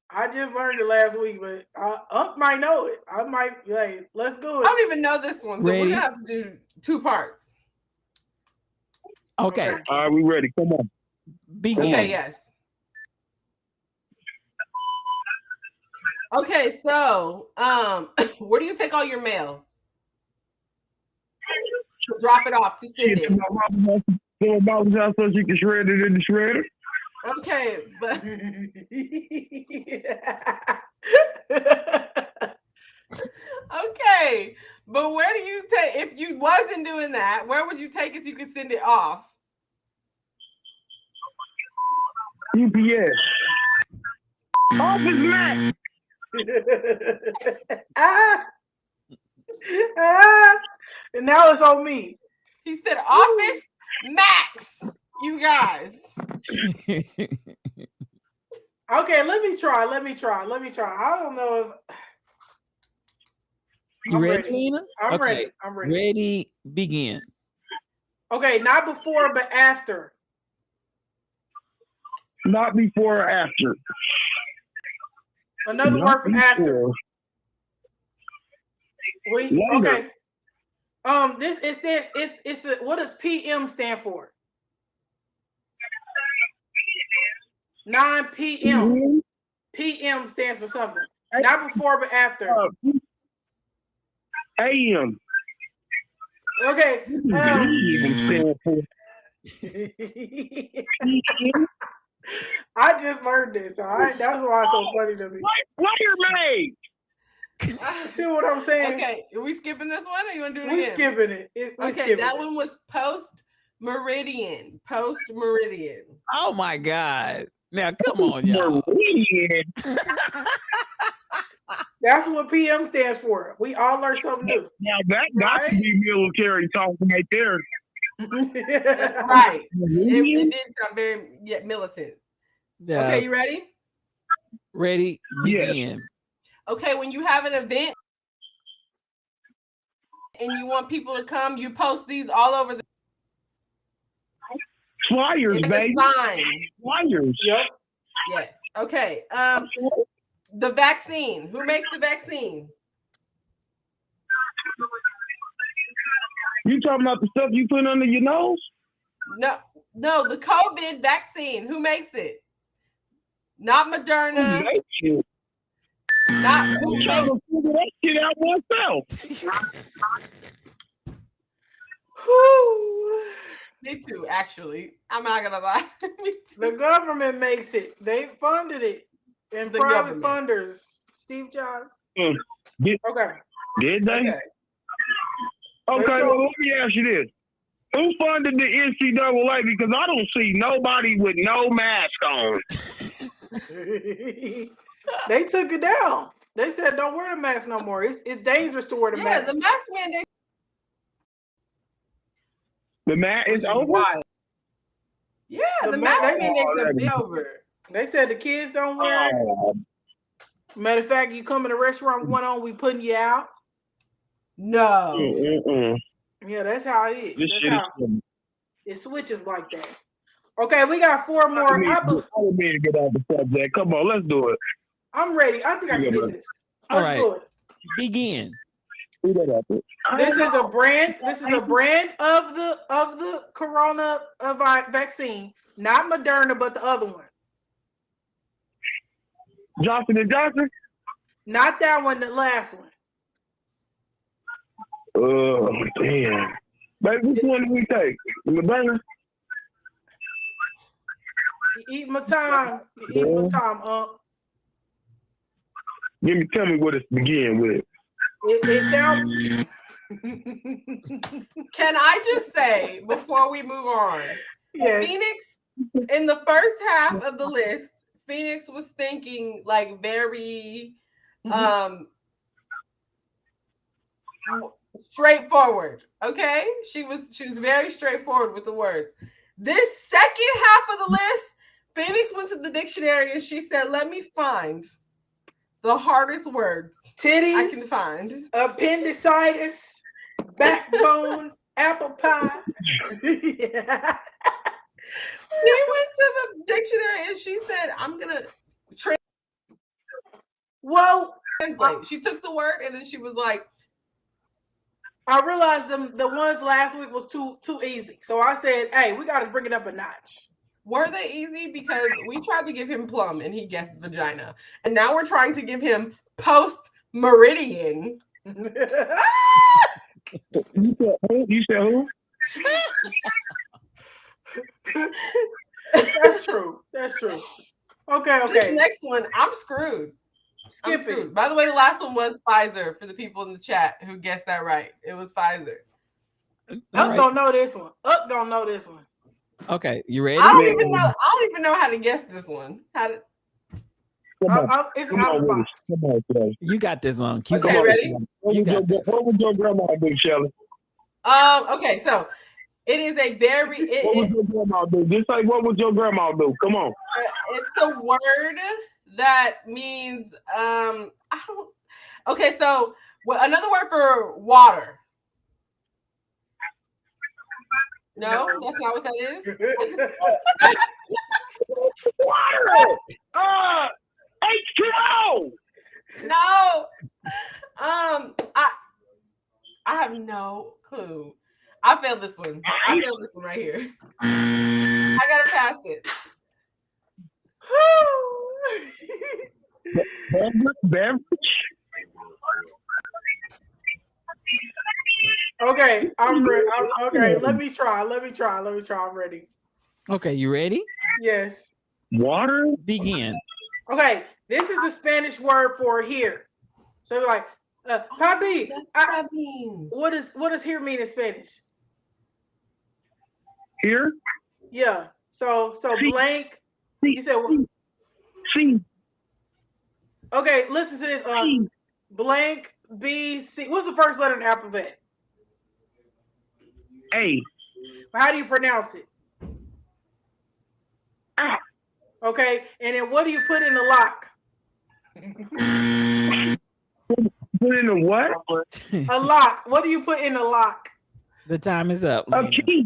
I just learned it last week, but Unc might know it. I might like. Let's do it. I don't even know this one, so we're gonna have to do 2 parts. Okay. All right, we ready. Come on. Begin. Okay. Yes. Okay, so where do you take all your mail? Drop it off to Cindy. My mom's house so she can shred it in the shredder. Okay, but Okay, but where do you take if you wasn't doing that? Where would you take us? You could send it off. UPS. Office Max. ah, and now it's on me. He said Office Max. You guys. Okay, let me try. I don't know if You I'm ready, ready. Lena? I'm ready. Ready, begin. Okay, not before, but after. Not before or after. Another Not word for after. before. We Later. okay. It's the what does PM stand for? 9 p.m. Mhm. PM stands for something. Not before, but after. AM. Okay. I just learned this. All right, that's why it's so funny to me. Wire made. See what I'm saying? Okay, are we skipping this one or you want to do it We again? skipping it. Okay, that one was post meridian. Post meridian. Oh my God. Now come on, y'all. That's what PM stands for. We all learn something new. Now that got to be military talk right there. Right. It did sound very militant. Yeah. Okay, you ready? Ready, begin. Okay, when you have an event and you want people to come, you post these all over the flyers, baby. Sign. Flyers. Yep. Yes. Okay. The vaccine. Who makes the vaccine? You talking about the stuff you put under your nose? No, the COVID vaccine. Who makes it? Not Moderna. Who makes it? Not who I'm trying to figure that shit out myself. Me too, actually. I'm not gonna lie. The government makes it. They funded it. And the private government. funders. Steve Jobs. Okay. Did they? Okay, well, let me ask you this. Who funded the NCAA? Because I don't see nobody with no mask on. They took it down. They said don't wear the mask no more. It's dangerous to wear the mask. Yeah, the mask mandate. The mask is over? Wild. Yeah, the mask mandates are over. They said the kids don't wear it. Matter of fact, you come in a restaurant with one on, we putting you out. No. Yeah, that's how it is. That's how it switches like that. Okay, we got 4 more. I didn't mean to get off the subject. Come on, let's do it. I'm ready. I think I can get this. Let's do it. Begin. This is a brand. This is a brand of the corona vaccine, not Moderna, but the other one. Johnson & Johnson? Not that one, the last one. Oh, damn. Baby, which one do we take? Moderna? Eat my time. Eat my time, Tell me what it's begin with. It sounds. Can I just say before we move on? Yes. Phoenix, in the first half of the list, Phoenix was thinking like very straightforward. Okay, she was very straightforward with the words. This second half of the list, Phoenix went to the dictionary and she said, "Let me find the hardest words titties I can find. Appendicitis, backbone, apple pie." Yeah. She went to the dictionary and she said, "I'm gonna translate." She took the word and then she was like, I realized the ones last week was too easy. So I said, hey, we got to bring it up a notch. Were they easy? Because we tried to give him plum and he guessed vagina. And now we're trying to give him post meridian. You said who? That's true. Okay. This next one, I'm screwed. Skip it. By the way, the last one was Pfizer for the people in the chat who guessed that right. It was Pfizer. Don't know this one. Don't know this one. Okay, you ready? I don't even know how to guess this one. It's out of the box. Come on, Shelly. You got this on. Okay, ready? What would your grandma do, Shelly? Okay, so it is a very. What would your grandma do? Just like what would your grandma do? Come on. It's a word that means I don't. Okay, so another word for water. No, that's not what that is. Water. H2O. No. I have no clue. I failed this one. I failed this one right here. I gotta pass it. Beverage. Okay, I'm ready. Okay, let me try. I'm ready. Okay, you ready? Yes. Water. Begin. Okay, this is the Spanish word for here. So we're like, papi. That means. What does here mean in Spanish? Here. Yeah. So See. blank. See. You said what? C. Okay, listen to this. Blank B C. What's the first letter in the alphabet? A. How do you pronounce it? Ah. Okay, and then what do you put in the lock? Put in the what? A lock. What do you put in the lock? The time is up. A Lena. key.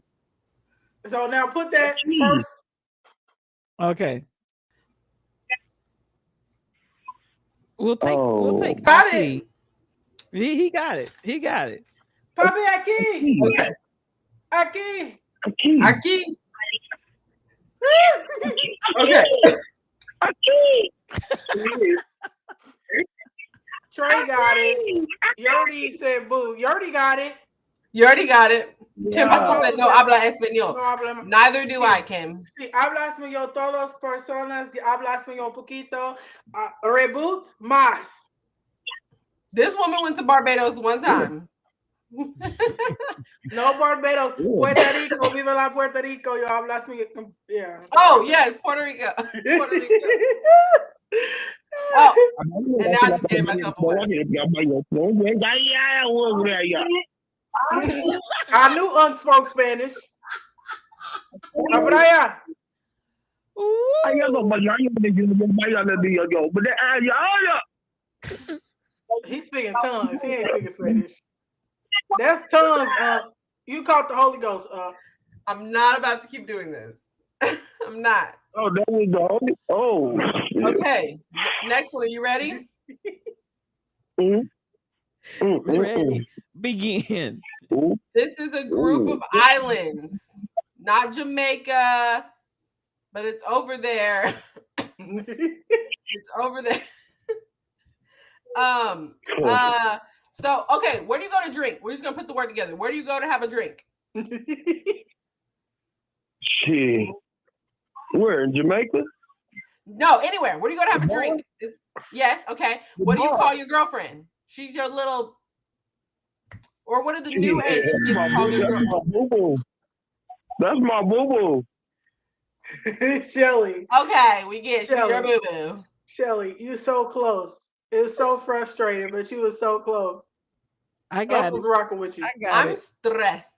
So now put that A key. first. Okay. We'll take Got Aki. He got it. He got it. Papi aquí. Okay. Aquí. A key. Aquí. Okay. A key. Trey got it. Yordi said boo. Yordi got it. You already got it. Kim Yeah. said no habla español. No habla. Neither do I, Kim. Si habla español, todas personas que habla español poquito. Reboot más. This woman went to Barbados one time. No Barbados. Puerto Rico. Viva la Puerto Rico. Yo habla español. Yeah. Oh, yes, Puerto Rico. Puerto Rico. Oh, and now I just gave myself away. I knew Unc spoke Spanish. Abraya. He's speaking tongues. He ain't speaking Spanish. That's tongues. You caught the Holy Ghost. I'm not about to keep doing this. I'm not. Oh, that was the Holy. Oh. Okay. Next one. Are you ready? Ready. Begin. This is a group of islands, not Jamaica, but it's over there. It's over there. So okay, where do you go to drink? We're just gonna put the word together. Where do you go to have a drink? Shit. Where, in Jamaica? No, anywhere. Where do you go to have a drink? Yes, okay. What do you call your girlfriend? She's your little, or what are the new age kids call their girlfriend? That's my boo-boo. Shelly. Okay, we get Shelly. your boo-boo. Shelly, you so close. It was so frustrating, but you was so close. I got I was rocking with you. I'm stressed.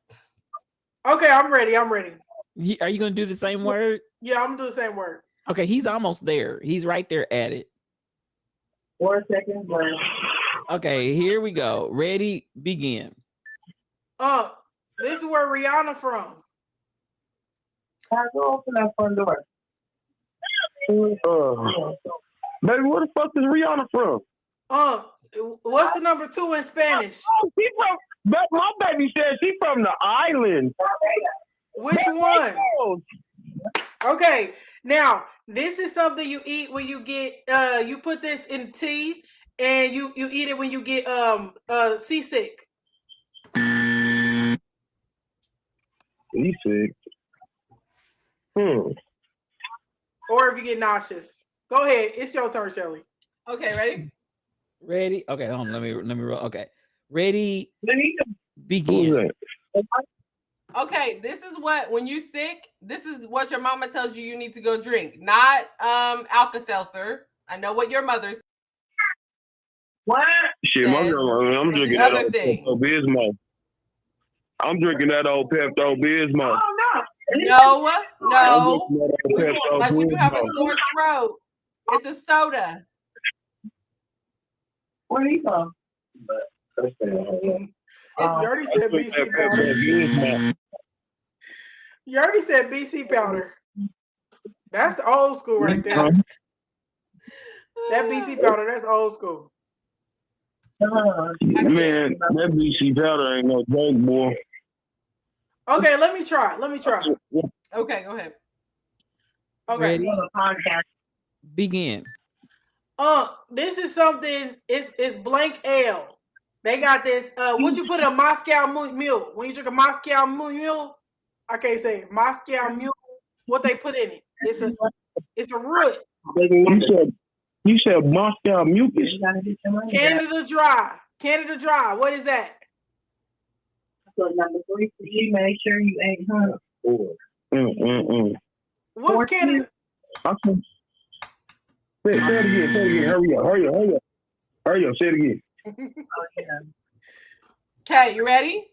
Okay, I'm ready. Are you gonna do the same word? Yeah, I'm gonna do the same word. Okay, he's almost there. He's right there at it. 4 seconds left. Okay, here we go. Ready, begin. This is where Rihanna from. I go open that front door. Baby, where the fuck is Rihanna from? What's the number 2 in Spanish? Oh, she from. My baby said she from the island. Which one? Okay, now this is something you eat when you get you put this in tea and you eat it when you get seasick. Seasick. Or if you get nauseous. Go ahead. It's your turn, Shelly. Okay, ready? Ready? Okay, hold on. Let me roll. Okay, ready? Who's Begin. that? Okay, this is what when you sick, this is what your mama tells you need to go drink, not Alka-Seltzer. I know what your mother What? Shit, my says, girl, I'm but drinking the that other old thing. Pepto-Bismol. I'm drinking that old Pepto-Bismol. No. I'm drinking that old Like when you have a Pepto-Bismol. sore throat, it's a soda. Where you from? You already said I drink BC that powder. Pepto-Bismol. You already said BC powder. That's the old school right there. That BC powder, that's old school. Man, that BC powder ain't no joke, boy. Okay, let me try. Okay, go ahead. Okay. Ready? Begin. This is something. It's blank ale. They got this. What you put in a Moscow mule when you drink a Moscow mule? I can't say it. Moscow mule. What they put in it? It's a root. You said Moscow mucus. Canada Dry. Canada Dry. What is that? So number 3 for you, make sure you ain't hung. What's Canada? Say it again. Hurry up. Say it again. Okay, you ready?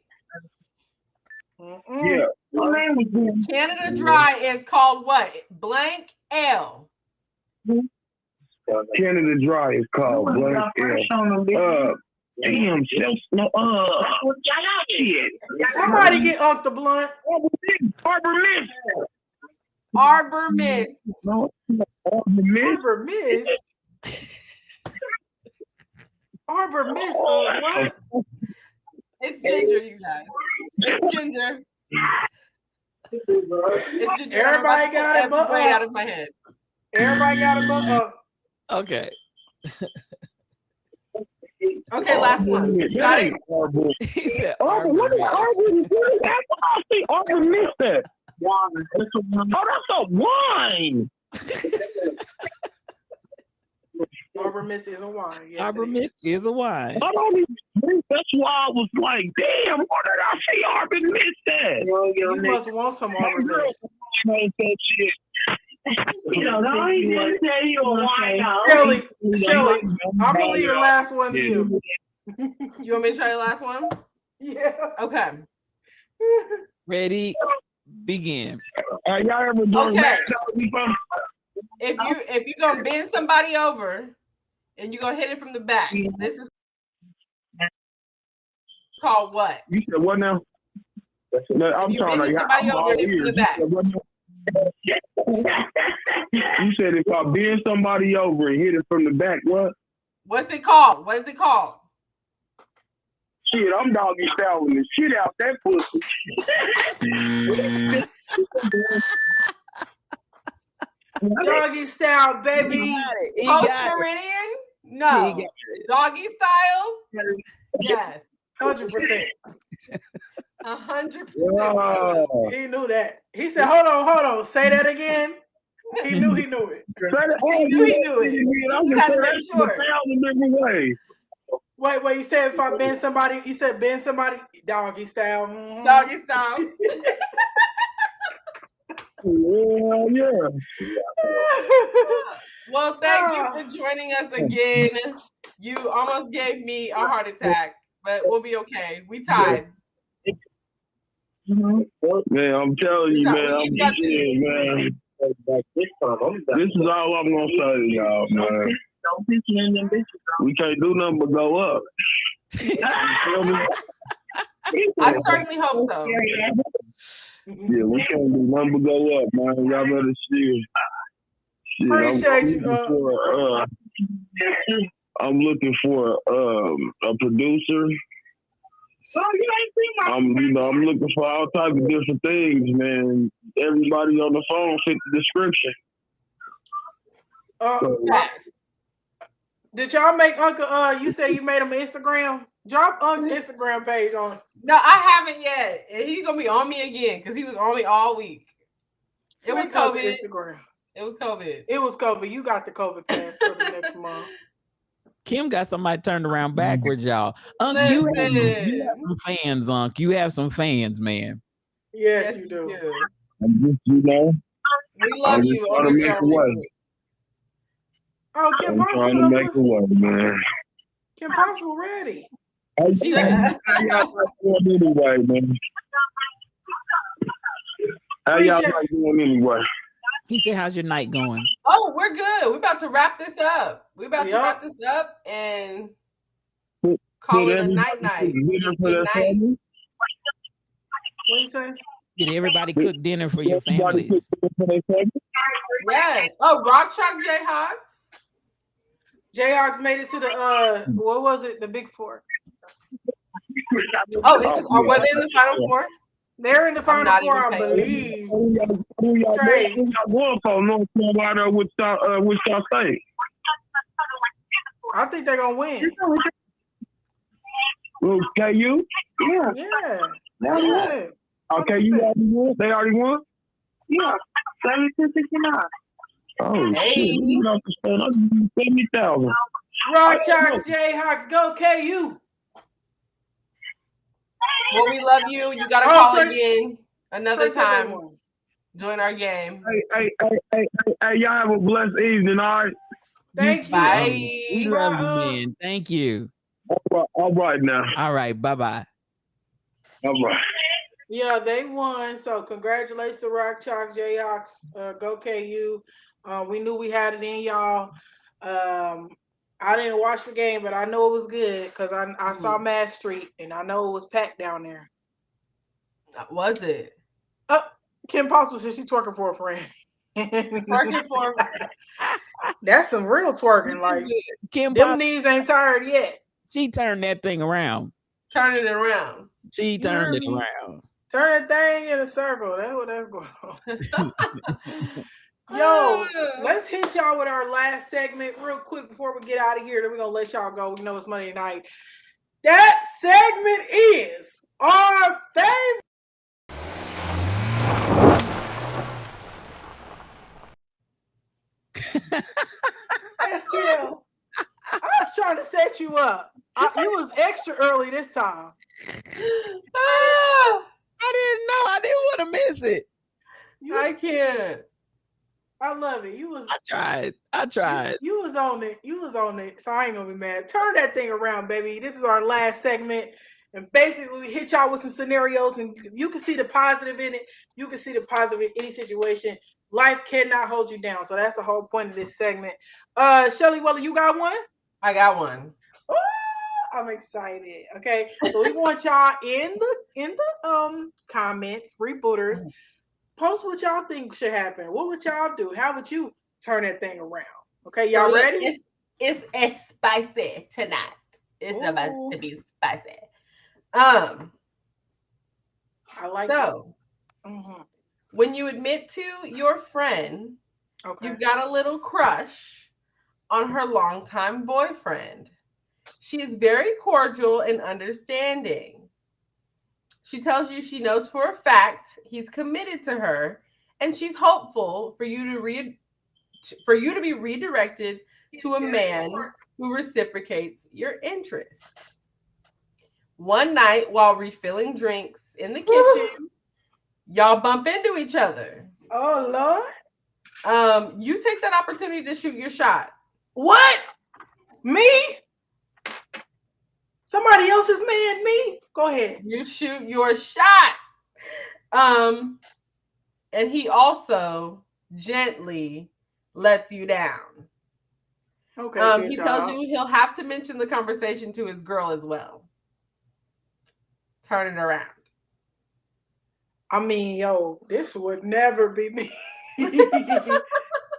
Yeah. Canada Dry is called what? Blank ale. Canada Dry is called blank ale. Damn, shit. Somebody get Unc the blunt. Arbor Mist. Arbor Mist. Arbor Mist. What? It's ginger, you guys. It's ginger. It's ginger. Everybody got it, but right out of my head. Everybody got it, but Okay. Okay, last one. Got it? He said Arbor Mist. That's a wine. Arbor Mist is a wine. Yes, Arbor Mist is a wine. I don't even drink. That's why I was like, damn, what did I see Arbor Mist at? You must want some Arbor Mist. Shelly, I'm gonna leave the last one to you. You want me to try the last one? Yeah. Okay. Ready? Begin. Y'all ever drunk Okay. Mac before? If you're gonna bend somebody over and you're gonna hit it from the back, this is called what? You said what now? No, I'm You're trying bending to. somebody I'm over all and hit it from ears. the back. You said if I bend somebody over and hit it from the back, what? What's it called? What is it called? Shit, I'm doggy styling the shit out that pussy. Doggy style, baby. Post-Meridian? No. Doggy style? Yes. 100%. 100%. He knew that. He said, hold on. Say that again. He knew it. He knew it. He just had to make sure. Wait, he said if I bend somebody, he said bend somebody, doggy style. Mm-hmm. Doggy style. Yeah. Well, thank you for joining us again. You almost gave me a heart attack, but we'll be okay. We tied. Man, I'm telling you, man. I'm just saying, man. This is all I'm gonna say to y'all, man. We can't do nothing but go up. I certainly hope so. Yeah, we can't do nothing but go up, man. Y'all better see. Appreciate you. I'm looking for a producer. I'm looking for all types of different things, man. Everybody on the phone fit the description. Did y'all make Uncle? You said you made him an Instagram. Drop Unc's Instagram page on. No, I haven't yet, and he's gonna be on me again because he was on me all week. It was COVID. Instagram. It was COVID. It was COVID. You got the COVID pass for the next month. Kim got somebody turned around backwards, y'all. Unc, you have some fans, Unc. You have some fans, man. Yes, you do. I'm just, you know, We love you trying over to here make on a way. Reboot. Oh, Kim I'm trying to Possible. make a way, man. Kim Possible ready. How y'all doing anyway, man? How y'all doing anyway? He said, "How's your night going?" Oh, we're good. We're about to wrap this up. And call it a night. What do you say? Did everybody cook dinner for your families? Yes. Oh, Rock Chalk Jayhawks. Jayhawks made it to the what was it? The Big Four. Oh, were they in the Final Four? They're in the Final Four, I believe. Who y'all going for? North Carolina with Wichita State. I think they're gonna win. KU? Yeah. Okay, you already won? They already won? Yeah. 72-69. Oh, hey. Shit. You know, 70,000. Rock Chalk Jayhawks, go KU. Well, we love you. You gotta call again another time. Join our game. Hey, y'all have a blessed evening, all right? Thank you. Bye. We love you, man. Thank you. All right now. All right, bye-bye. All right. Yeah, they won. So congratulations to Rock Chalk Jayhawks. Go KU. We knew we had it in y'all. I didn't watch the game, but I know it was good because I saw Mass Street and I know it was packed down there. Was it? Kim Possible said she's twerking for a friend. Twerking for That's some real twerking. Like Kim them knees ain't tired yet. She turned that thing around. Turning it around. She turned it around. Turn that thing in a circle. That's what that's going on. Yo, let's hit y'all with our last segment real quick before we get out of here. Then we're going to let y'all go. We know it's Monday night. That segment is our favorite. STL, I was trying to set you up. You was extra early this time. I didn't know. I didn't want to miss it. I can't. I love it. You was. I tried. You was on it. You was on it. So I ain't gonna be mad. Turn that thing around, baby. This is our last segment, and basically we hit y'all with some scenarios, and you can see the positive in it. You can see the positive in any situation. Life cannot hold you down. So that's the whole point of this segment. Shelly Weller, you got one? I got one. Ooh, I'm excited. Okay, so we want y'all in the comments, rebooters. Post what y'all think should happen. What would y'all do? How would you turn that thing around? Okay, y'all ready? It's spicy tonight. It's about to be spicy. I like so. When you admit to your friend, you've got a little crush on her longtime boyfriend. She is very cordial and understanding. She tells you she knows for a fact he's committed to her, and she's hopeful for you to be redirected to a man who reciprocates your interests. One night, while refilling drinks in the kitchen, y'all bump into each other. Oh Lord! You take that opportunity to shoot your shot. What? Me? Somebody else's man? Me? Go ahead. You shoot your shot. And he also gently lets you down. Okay. He tells you he'll have to mention the conversation to his girl as well. Turn it around. I mean, yo, this would never be me.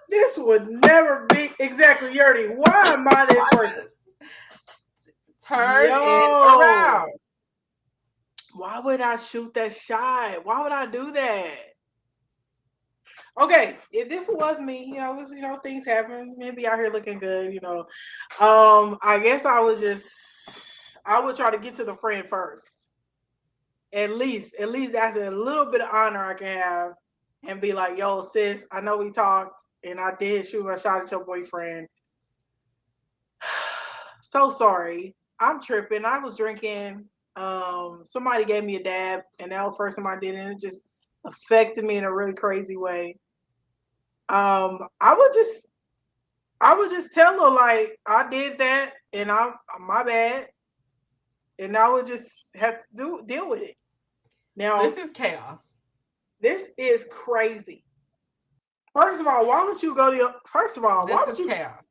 This would never be exactly Yurdy. Why am I this person? Turn it around. Why would I shoot that shot? Why would I do that? Okay, if this was me, things happen. Maybe out here looking good, I guess I would try to get to the friend first. At least that's a little bit of honor I can have, and be like, yo, sis, I know we talked, and I did shoot a shot at your boyfriend. so sorry. I'm tripping. I was drinking. Somebody gave me a dab, and that was the first time I did it, and it just affected me in a really crazy way. I would just tell her like I did that, and I'm my bad, and I would just have to deal with it. Now, This is chaos. this is crazy. First of all, why would you go to your? First of all, This is chaos.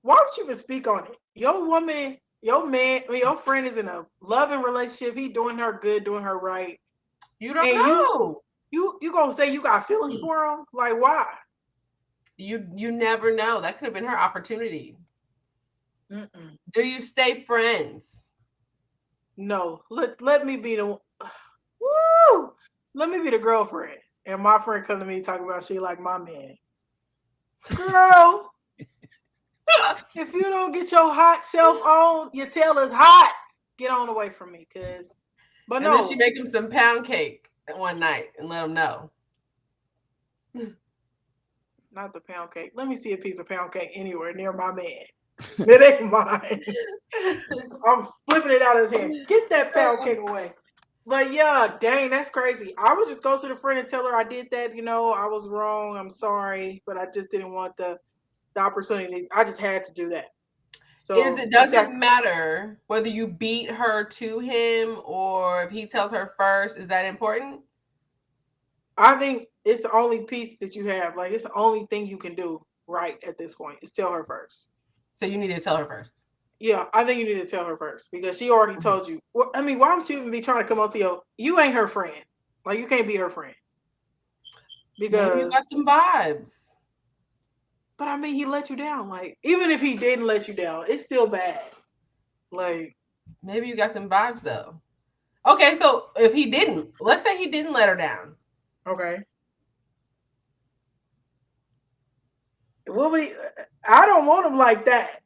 why would you even speak on it? Your woman, your man, I mean, your friend is in a loving relationship. He doing her good, doing her right, You don't and know. you gonna say you got feelings for him? Like why? You never know. That could have been her opportunity. Mm-mm. Do you stay friends? No, let me be the woo. Let me be the girlfriend, and my friend come to me talking about she like my man. Girl, if you don't get your hot self on, your tail is hot. Get on away from me, cause. But And no, then she make him some pound cake one night and let him know. not the pound cake. Let me see a piece of pound cake anywhere near my man. It ain't mine. I'm flipping it out of his hand. Get that pound cake away. But yeah, dang, that's crazy. I would just go to the friend and tell her I did that. I was wrong. I'm sorry, but I just didn't want the opportunity. I just had to do that. So Does it matter whether you beat her to him or if he tells her first? Is that important? I think it's the only piece that you have. Like it's the only thing you can do right at this point is tell her first. So you need to tell her first. Yeah, I think you need to tell her first because she already told you. Well, I mean, why would you even be trying to come on to your? You ain't her friend. Like you can't be her friend Maybe you because. got some vibes. But I mean, he let you down. Like even if he didn't let you down, it's still bad. Like maybe you got them vibes though. Okay, so if he didn't, let's say he didn't let her down. Okay. Well, I don't want him like that.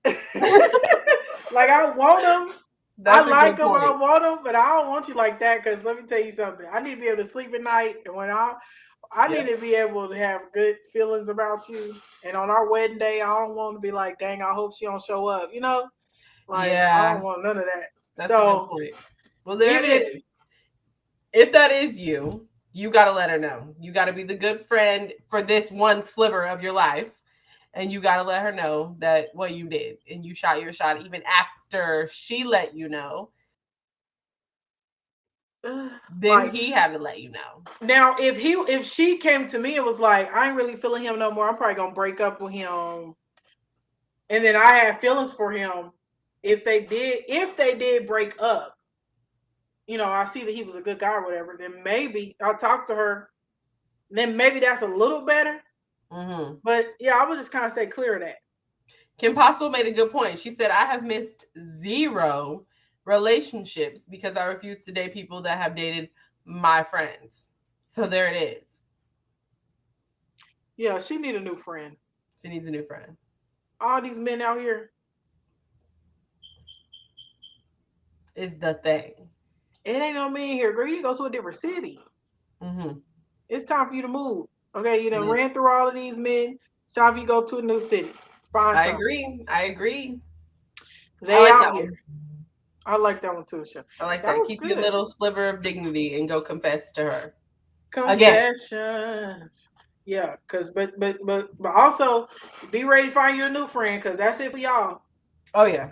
Like I want him. That's I a like good him. point. I want him, but I don't want you like that. Because let me tell you something. I need to be able to sleep at night, and when I need to be able to have good feelings about you. And on our wedding day, I don't want to be like, dang, I hope she don't show up. Like I don't want none of that. That's a good point. Well, there it is. If that is you, you got to let her know. You got to be the good friend for this one sliver of your life. And you got to let her know that what you did. And you shot your shot even after she let you know. Then like, he had to let you know. Now, if she came to me and was like, I ain't really feeling him no more, I'm probably going to break up with him. And then I had feelings for him. If they did break up, I see that he was a good guy or whatever, then maybe I'll talk to her. Then maybe that's a little better. Mm-hmm. But yeah, I would just kind of stay clear of that. Kim Possible made a good point. She said, I have missed 0 relationships because I refuse to date people that have dated my friends. So there it is. Yeah, she needs a new friend. She needs a new friend. All these men out here is the thing. It ain't no man here, girl. You go to a different city. Mm-hmm. It's time for you to move. Okay, you done ran through all of these men. It's time for you to go to a new city. I agree. They out here. I like that one too, Chef. I like that. Keep good. Your little sliver of dignity and go confess to her. Confessions. Again. Yeah, but also be ready to find you a new friend because that's it for y'all. Oh yeah.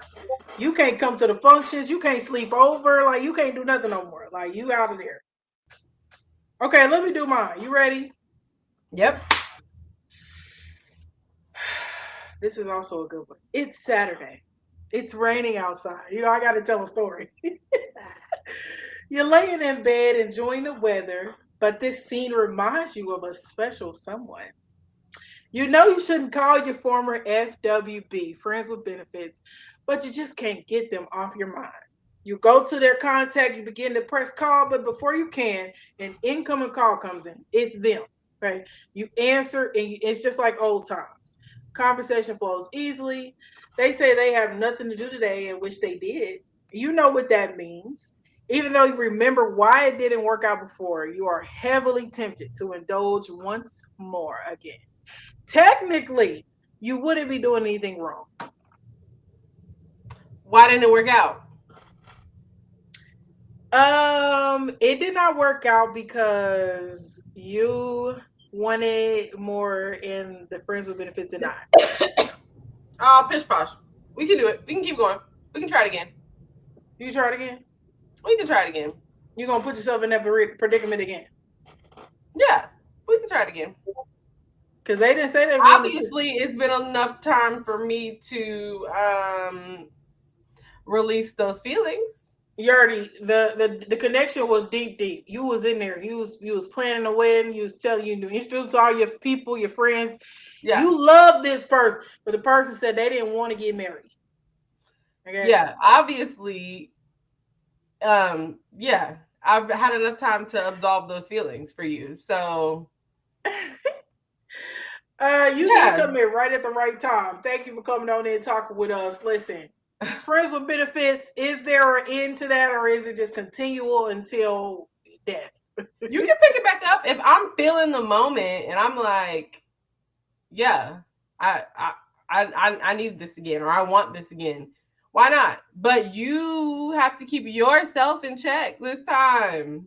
You can't come to the functions. You can't sleep over. Like you can't do nothing no more. Like you out of there. Okay, let me do mine. You ready? Yep. This is also a good one. It's Saturday. It's raining outside. I got to tell a story. You're laying in bed enjoying the weather, but this scene reminds you of a special someone. You know you shouldn't call your former FWB, friends with benefits, but you just can't get them off your mind. You go to their contact, you begin to press call, but before you can, an incoming call comes in. It's them, right? You answer, and it's just like old times. Conversation flows easily. They say they have nothing to do today and wish they did. You know what that means. Even though you remember why it didn't work out before, you are heavily tempted to indulge once more again. Technically, you wouldn't be doing anything wrong. Why didn't it work out? It did not work out because you wanted more in the friends with benefits than I. Oh, pish posh. We can do it. We can keep going. We can try it again. You try it again? We can try it again. You're gonna put yourself in that predicament again? Yeah, we can try it again. Because they didn't say they obviously it's been enough time for me to release those feelings. You already the connection was deep. You was in there. You was planning a wedding. You was telling you to introduce all your people, your friends. Yeah. You love this person, but the person said they didn't want to get married. Okay. Yeah, obviously. Yeah, I've had enough time to absolve those feelings for you. So you did come in right at the right time. Thank you for coming on in and talking with us. Listen, friends with benefits, is there an end to that, or is it just continual until death? You can pick it back up if I'm feeling the moment and I'm like, yeah, I need this again, or I want this again. Why not? But you have to keep yourself in check this time.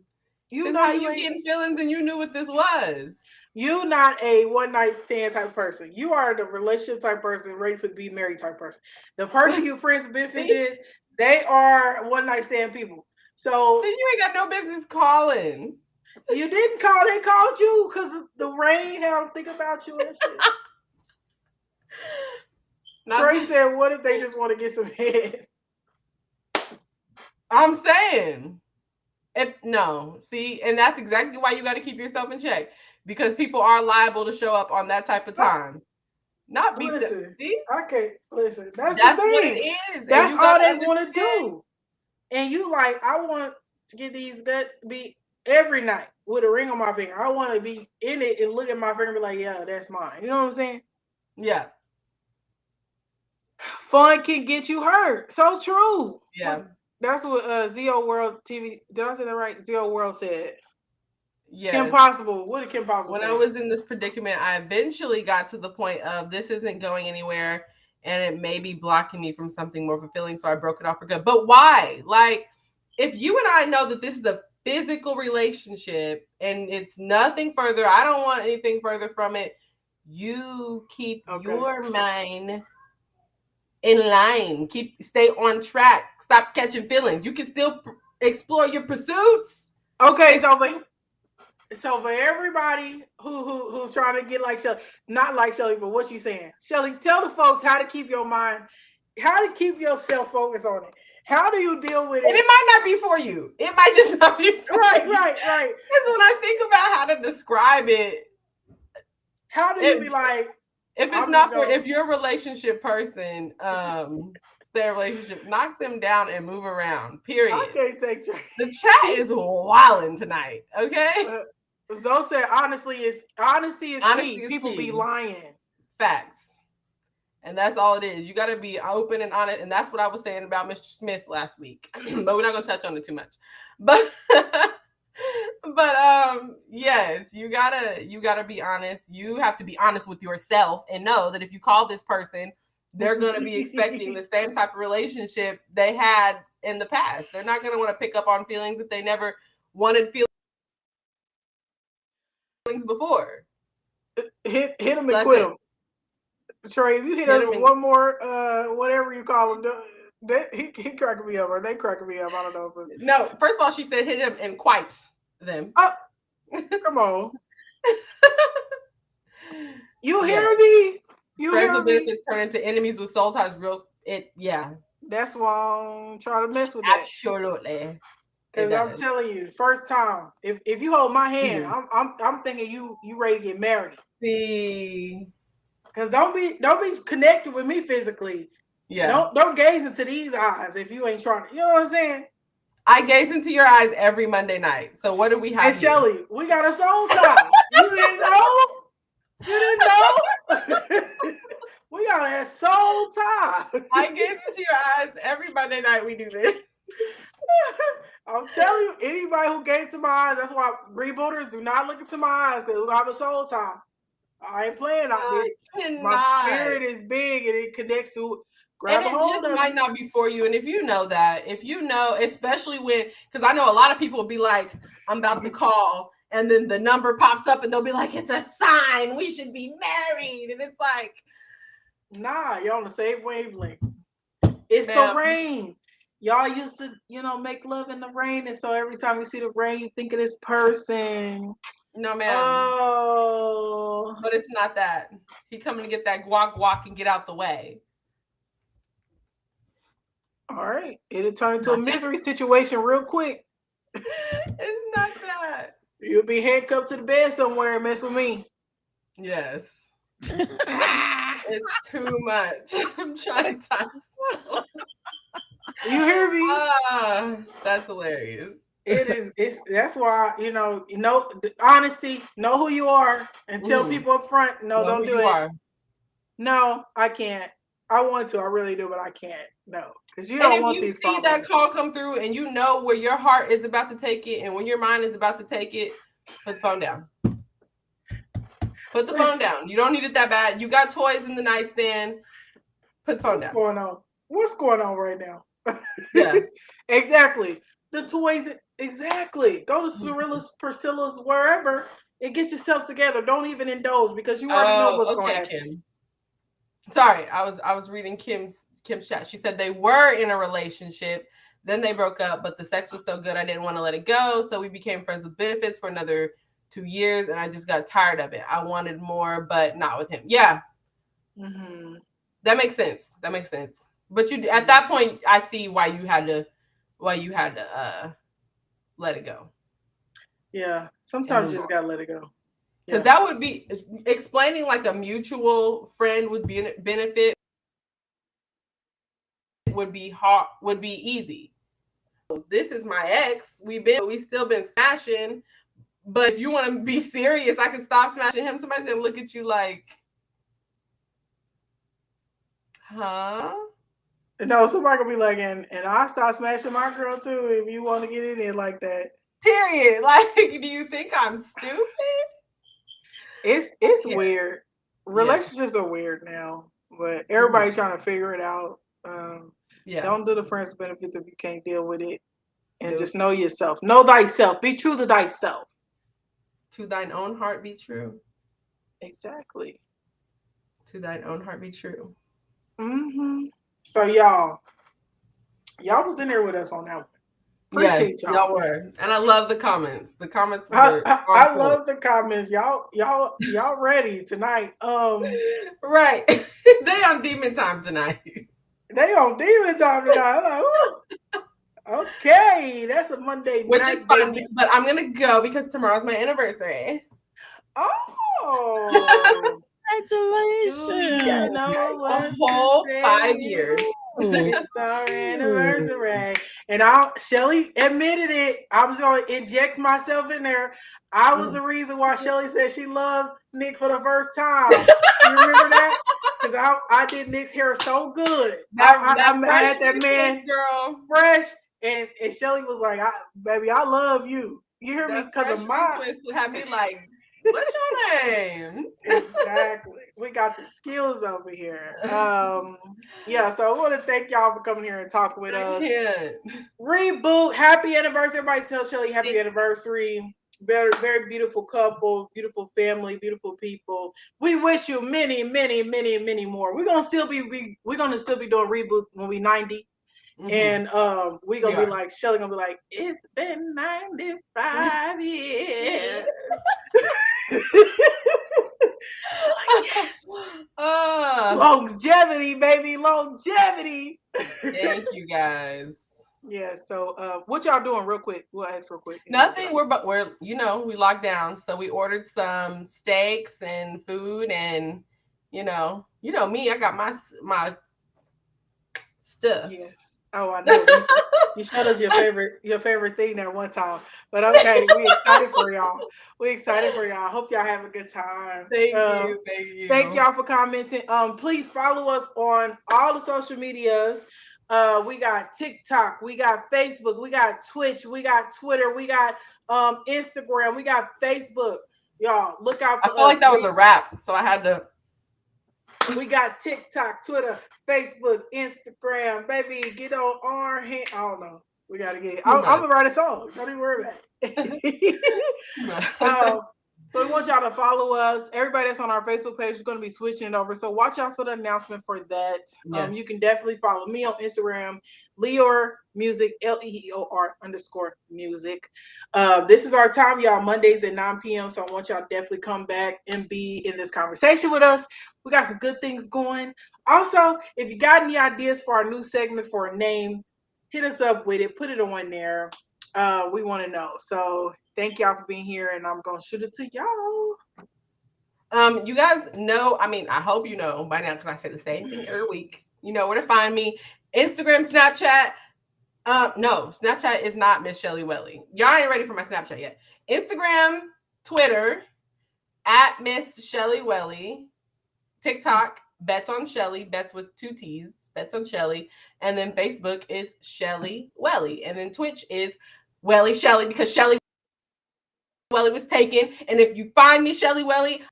You know, how you getting feelings and you knew what this was. You not a one night stand type person. You are the relationship type person, ready to be married type person. The person you friends with benefits is, they are one night stand people. So then you ain't got no business calling. You didn't call, they called you because the rain had them think about you and shit. Trey said, what if they just want to get some head? I'm saying, see, and that's exactly why you got to keep yourself in check, because people are liable to show up on that type of time. Not be listen. Okay, listen. That's the thing. What it is. That's all they want to do. And you like, I want to get these guts be every night with a ring on my finger. I want to be in it and look at my finger and be like, yeah, that's mine. You know what I'm saying? Yeah. Fun can get you hurt. So true. Yeah. That's what Zero World TV. Did I say that right? Zero World said. Yeah. Kim Possible. What did Kim Possible say? When I was in this predicament, I eventually got to the point of this isn't going anywhere and it may be blocking me from something more fulfilling. So I broke it off for good. But why? Like, if you and I know that this is a physical relationship and it's nothing further, I don't want anything further from it. You keep your mind in line. Stay on track. Stop catching feelings. You can still explore your pursuits. Okay, so for everybody who's trying to get like Shelly, not like Shelly, but what you saying, Shelly, tell the folks how to keep your mind, how to keep yourself focused on it. How do you deal with it? And it might not be for you. It might just not be for right, you. Right. Because when I think about how to describe it, how do you be like, if it's not for, if you're a relationship person, stay a relationship, knock them down and move around. Period. I can't take the chat is wilding tonight. Okay. Zoe said, honesty is key. People be lying. Facts. And that's all it is. You got to be open and honest. And that's what I was saying about Mr. Smith last week. But we're not going to touch on it too much. But yes, you gotta be honest. You have to be honest with yourself and know that if you call this person, they're going to be expecting the same type of relationship they had in the past. They're not going to want to pick up on feelings if they never wanted feelings before. Hit them and quit them. Trey, if you hit us one more, whatever you call them, he cracking me up, or they cracking me up. I don't know. No, first of all, she said hit him and quite them. Oh, come on. You hear me? Friends with benefits turn into enemies with soul ties. That's why I'm trying to mess with that. Absolutely. Because I'm telling you, first time, if you hold my hand, I'm thinking you ready to get married. See. Because don't be connected with me physically. Yeah. Don't gaze into these eyes if you ain't trying to. You know what I'm saying? I gaze into your eyes every Monday night. So what do we have? And Shelly, we got a soul tie. You didn't know? You didn't know? We got a soul tie. I gaze into your eyes every Monday night. We do this. I'm telling you, anybody who gazes into my eyes, that's why rebooters do not look into my eyes, because we have a soul tie. I ain't playing out this. My spirit is big and it connects to grab a hold just of might it. not be for you. And if you know that, especially when, because I know a lot of people will be like, I'm about to call, and then the number pops up and they'll be like, it's a sign, we should be married. And it's like, nah, you're on the same wavelength. It's the rain. Y'all used to, make love in the rain, and so every time you see the rain, you think of this person. No, ma'am. Oh. But it's not that. He coming to get that guac and get out the way. All right. It'll turn into a misery situation real quick. It's not that. You'll be handcuffed to the bed somewhere and mess with me. Yes. It's too much. I'm trying to time slow. You hear me? That's hilarious. That's why, honesty, know who you are, and tell people up front, no, don't do it. No, I can't. I want to, I really do, but I can't. No, because you don't want these problems. If you see that call come through and you know where your heart is about to take it and when your mind is about to take it, put the phone down. Put the phone down. You don't need it that bad. You got toys in the nightstand. Put the phone down. What's going on? What's going on right now? Yeah. Exactly. The toys, exactly. Go to Cirilla's, Priscilla's, wherever, and get yourself together. Don't even indulge because you already know what's going to happen. Kim. Sorry, I was reading Kim's chat. She said they were in a relationship, then they broke up, but the sex was so good I didn't want to let it go. So we became friends with benefits for another 2 years, and I just got tired of it. I wanted more, but not with him. Yeah. Mm-hmm. That makes sense. But you at that point, I see why you had to let it go. Yeah. Sometimes you just gotta let it go. Because that would be explaining like a mutual friend with benefit would be hard, would be easy. This is my ex. We still been smashing, but if you want to be serious, I can stop smashing him. Somebody's gonna look at you like, huh? No, somebody gonna be like, and I start smashing my girl too if you want to get in there like that. Period. Like, do you think I'm stupid? It's weird. Relationships are weird now, but everybody's trying to figure it out. Don't do the friends benefits if you can't deal with it, and just know yourself. Know thyself. Be true to thyself. To thine own heart be true. Exactly. To thine own heart be true. Mm-hmm. So y'all was in there with us on that one. Appreciate y'all were, and I love the comments. The comments were. I love the comments. Y'all ready tonight? Right. They on demon time tonight. I'm like, okay, that's a Monday which night, is fun. baby. But I'm gonna go because tomorrow's my anniversary. Oh. Congratulations. A whole 5 years. It's our anniversary. And Shelly admitted it. I was going to inject myself in there. I was the reason why Shelly said she loved Nick for the first time. You remember that? Because I did Nick's hair so good. I had that man girl fresh. And Shelly was like, baby, I love you. You hear me? Because of my twist had me like, what's your name? Exactly. We got the skills over here. Yeah, so I want to thank y'all for coming here and talking with us. Reboot. Happy anniversary. Everybody tell Shelly happy anniversary. Very, very beautiful couple, beautiful family, beautiful people. We wish you many, many, many, many more. We're gonna still be doing Reboot when we 90. Mm-hmm. And we're gonna be like, Shelly gonna be like, it's been 95 years. Like, yes. Longevity, baby, longevity. Thank you guys. Yeah, so what y'all doing real quick? We'll ask real quick. Nothing. We're we locked down. So we ordered some steaks and food, and you know me, I got my stuff. Yes. Oh, I know. You showed us your favorite thing there one time. But okay, we excited for y'all. I hope y'all have a good time. Thank you. Thank y'all for commenting. Please follow us on all the social medias. We got TikTok, we got Facebook, we got Twitch, we got Twitter, we got Instagram, we got Facebook. Y'all look out for us. I feel like that was a wrap, so I had to. We got TikTok, Twitter, Facebook, Instagram, baby, get on our hand. I don't know. We gotta get. I'm gonna write a song. Don't even worry about it. So we want y'all to follow us. Everybody that's on our Facebook page is going to be switching it over. So watch out for the announcement for that. Yes. You can definitely follow me on Instagram, Leor Music, LEEOR_music. This is our time, y'all, Mondays at 9 p.m. So I want y'all to definitely come back and be in this conversation with us. We got some good things going. Also, if you got any ideas for our new segment for a name, hit us up with it. Put it on there. We want to know. So thank y'all for being here, and I'm gonna shoot it to y'all. You guys know, I mean, I hope you know by now because I say the same thing every week. You know where to find me. Instagram, Snapchat. No, Snapchat is not Miss Shelly Welly. Y'all ain't ready for my Snapchat yet. Instagram, Twitter, at Miss Shelly Welly. TikTok, Bets on Shelly, Bets with 2 T's, Bets on Shelly. And then Facebook is Shelly Welly. And then Twitch is Welly Shelly because Shelly Welly was taken. And if you find me Shelly Welly,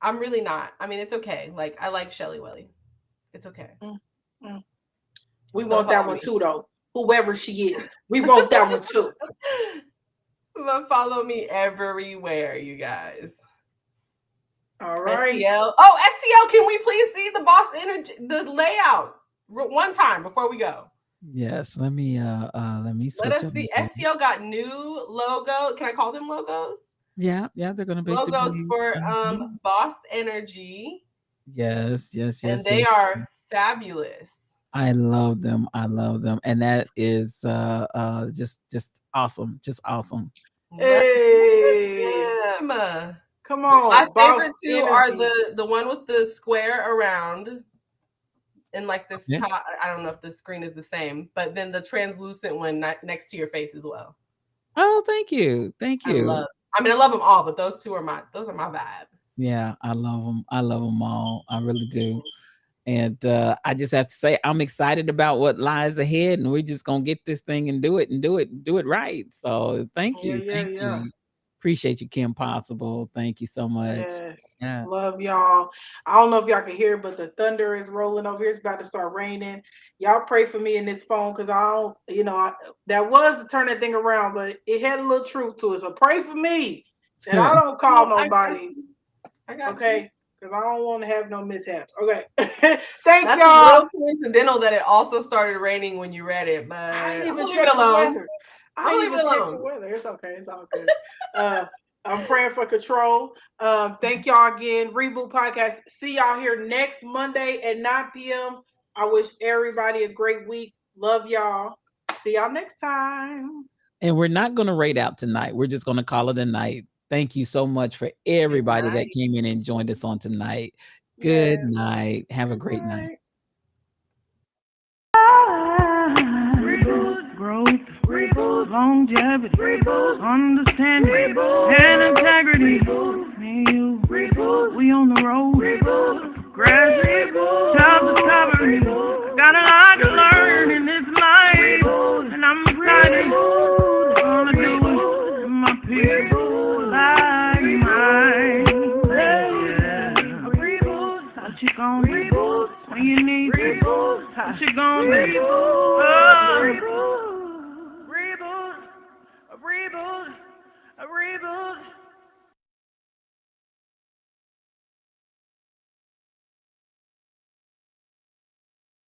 I'm really not. I mean, it's okay. Like, I like Shelly Welly. It's okay. We want that one too, though. Whoever she is, we want that one too. But follow me everywhere, you guys. All right. STL. Oh, STL, can we please see the Boss Energy, the layout one time before we go? Yes, let me Let us see. STL got new logo. Can I call them logos? Yeah, they're gonna basically logos for Boss Energy. Yes. And they are fabulous. I love them. And that is just awesome. Just awesome. Hey. Come on. My Boss favorite two Energy. are the one with the square around and like this top. I don't know if the screen is the same, but then the translucent one next to your face as well. Oh, thank you. I love them all, but those are my vibe. Yeah, I love them. I love them all. I really do. And I just have to say, I'm excited about what lies ahead, and we're just gonna get this thing and do it right. So thank you, you. Appreciate you, Kim Possible. Thank you so much. Yes, love y'all. I don't know if y'all can hear, but the thunder is rolling over here. It's about to start raining. Y'all pray for me in this phone because I don't, that was to turn that thing around, but it had a little truth to it. So pray for me that I don't call nobody. Okay. Because I don't want to have no mishaps. Okay. Thank y'all. That's a little coincidental that it also started raining when you read it, but I didn't even check the weather. I didn't even check the weather. It's okay. It's all good. I'm praying for control. Thank y'all again. Reboot Podcast. See y'all here next Monday at 9 p.m. I wish everybody a great week. Love y'all. See y'all next time. And we're not going to rate out tonight. We're just going to call it a night. Thank you so much for everybody that came in and joined us on tonight. Good night. Have a great night. Reboot, growth, reboot, longevity, reboot, understanding, reboot, and integrity. Reboot, me and you, reboot, we on the road. Reboot, grass, reboot, self-discovery. Got a lot to learn in this life, reboot, and I'm excited. Gonna do it with my people. What you gonna do when you need reboot? What you gonna do?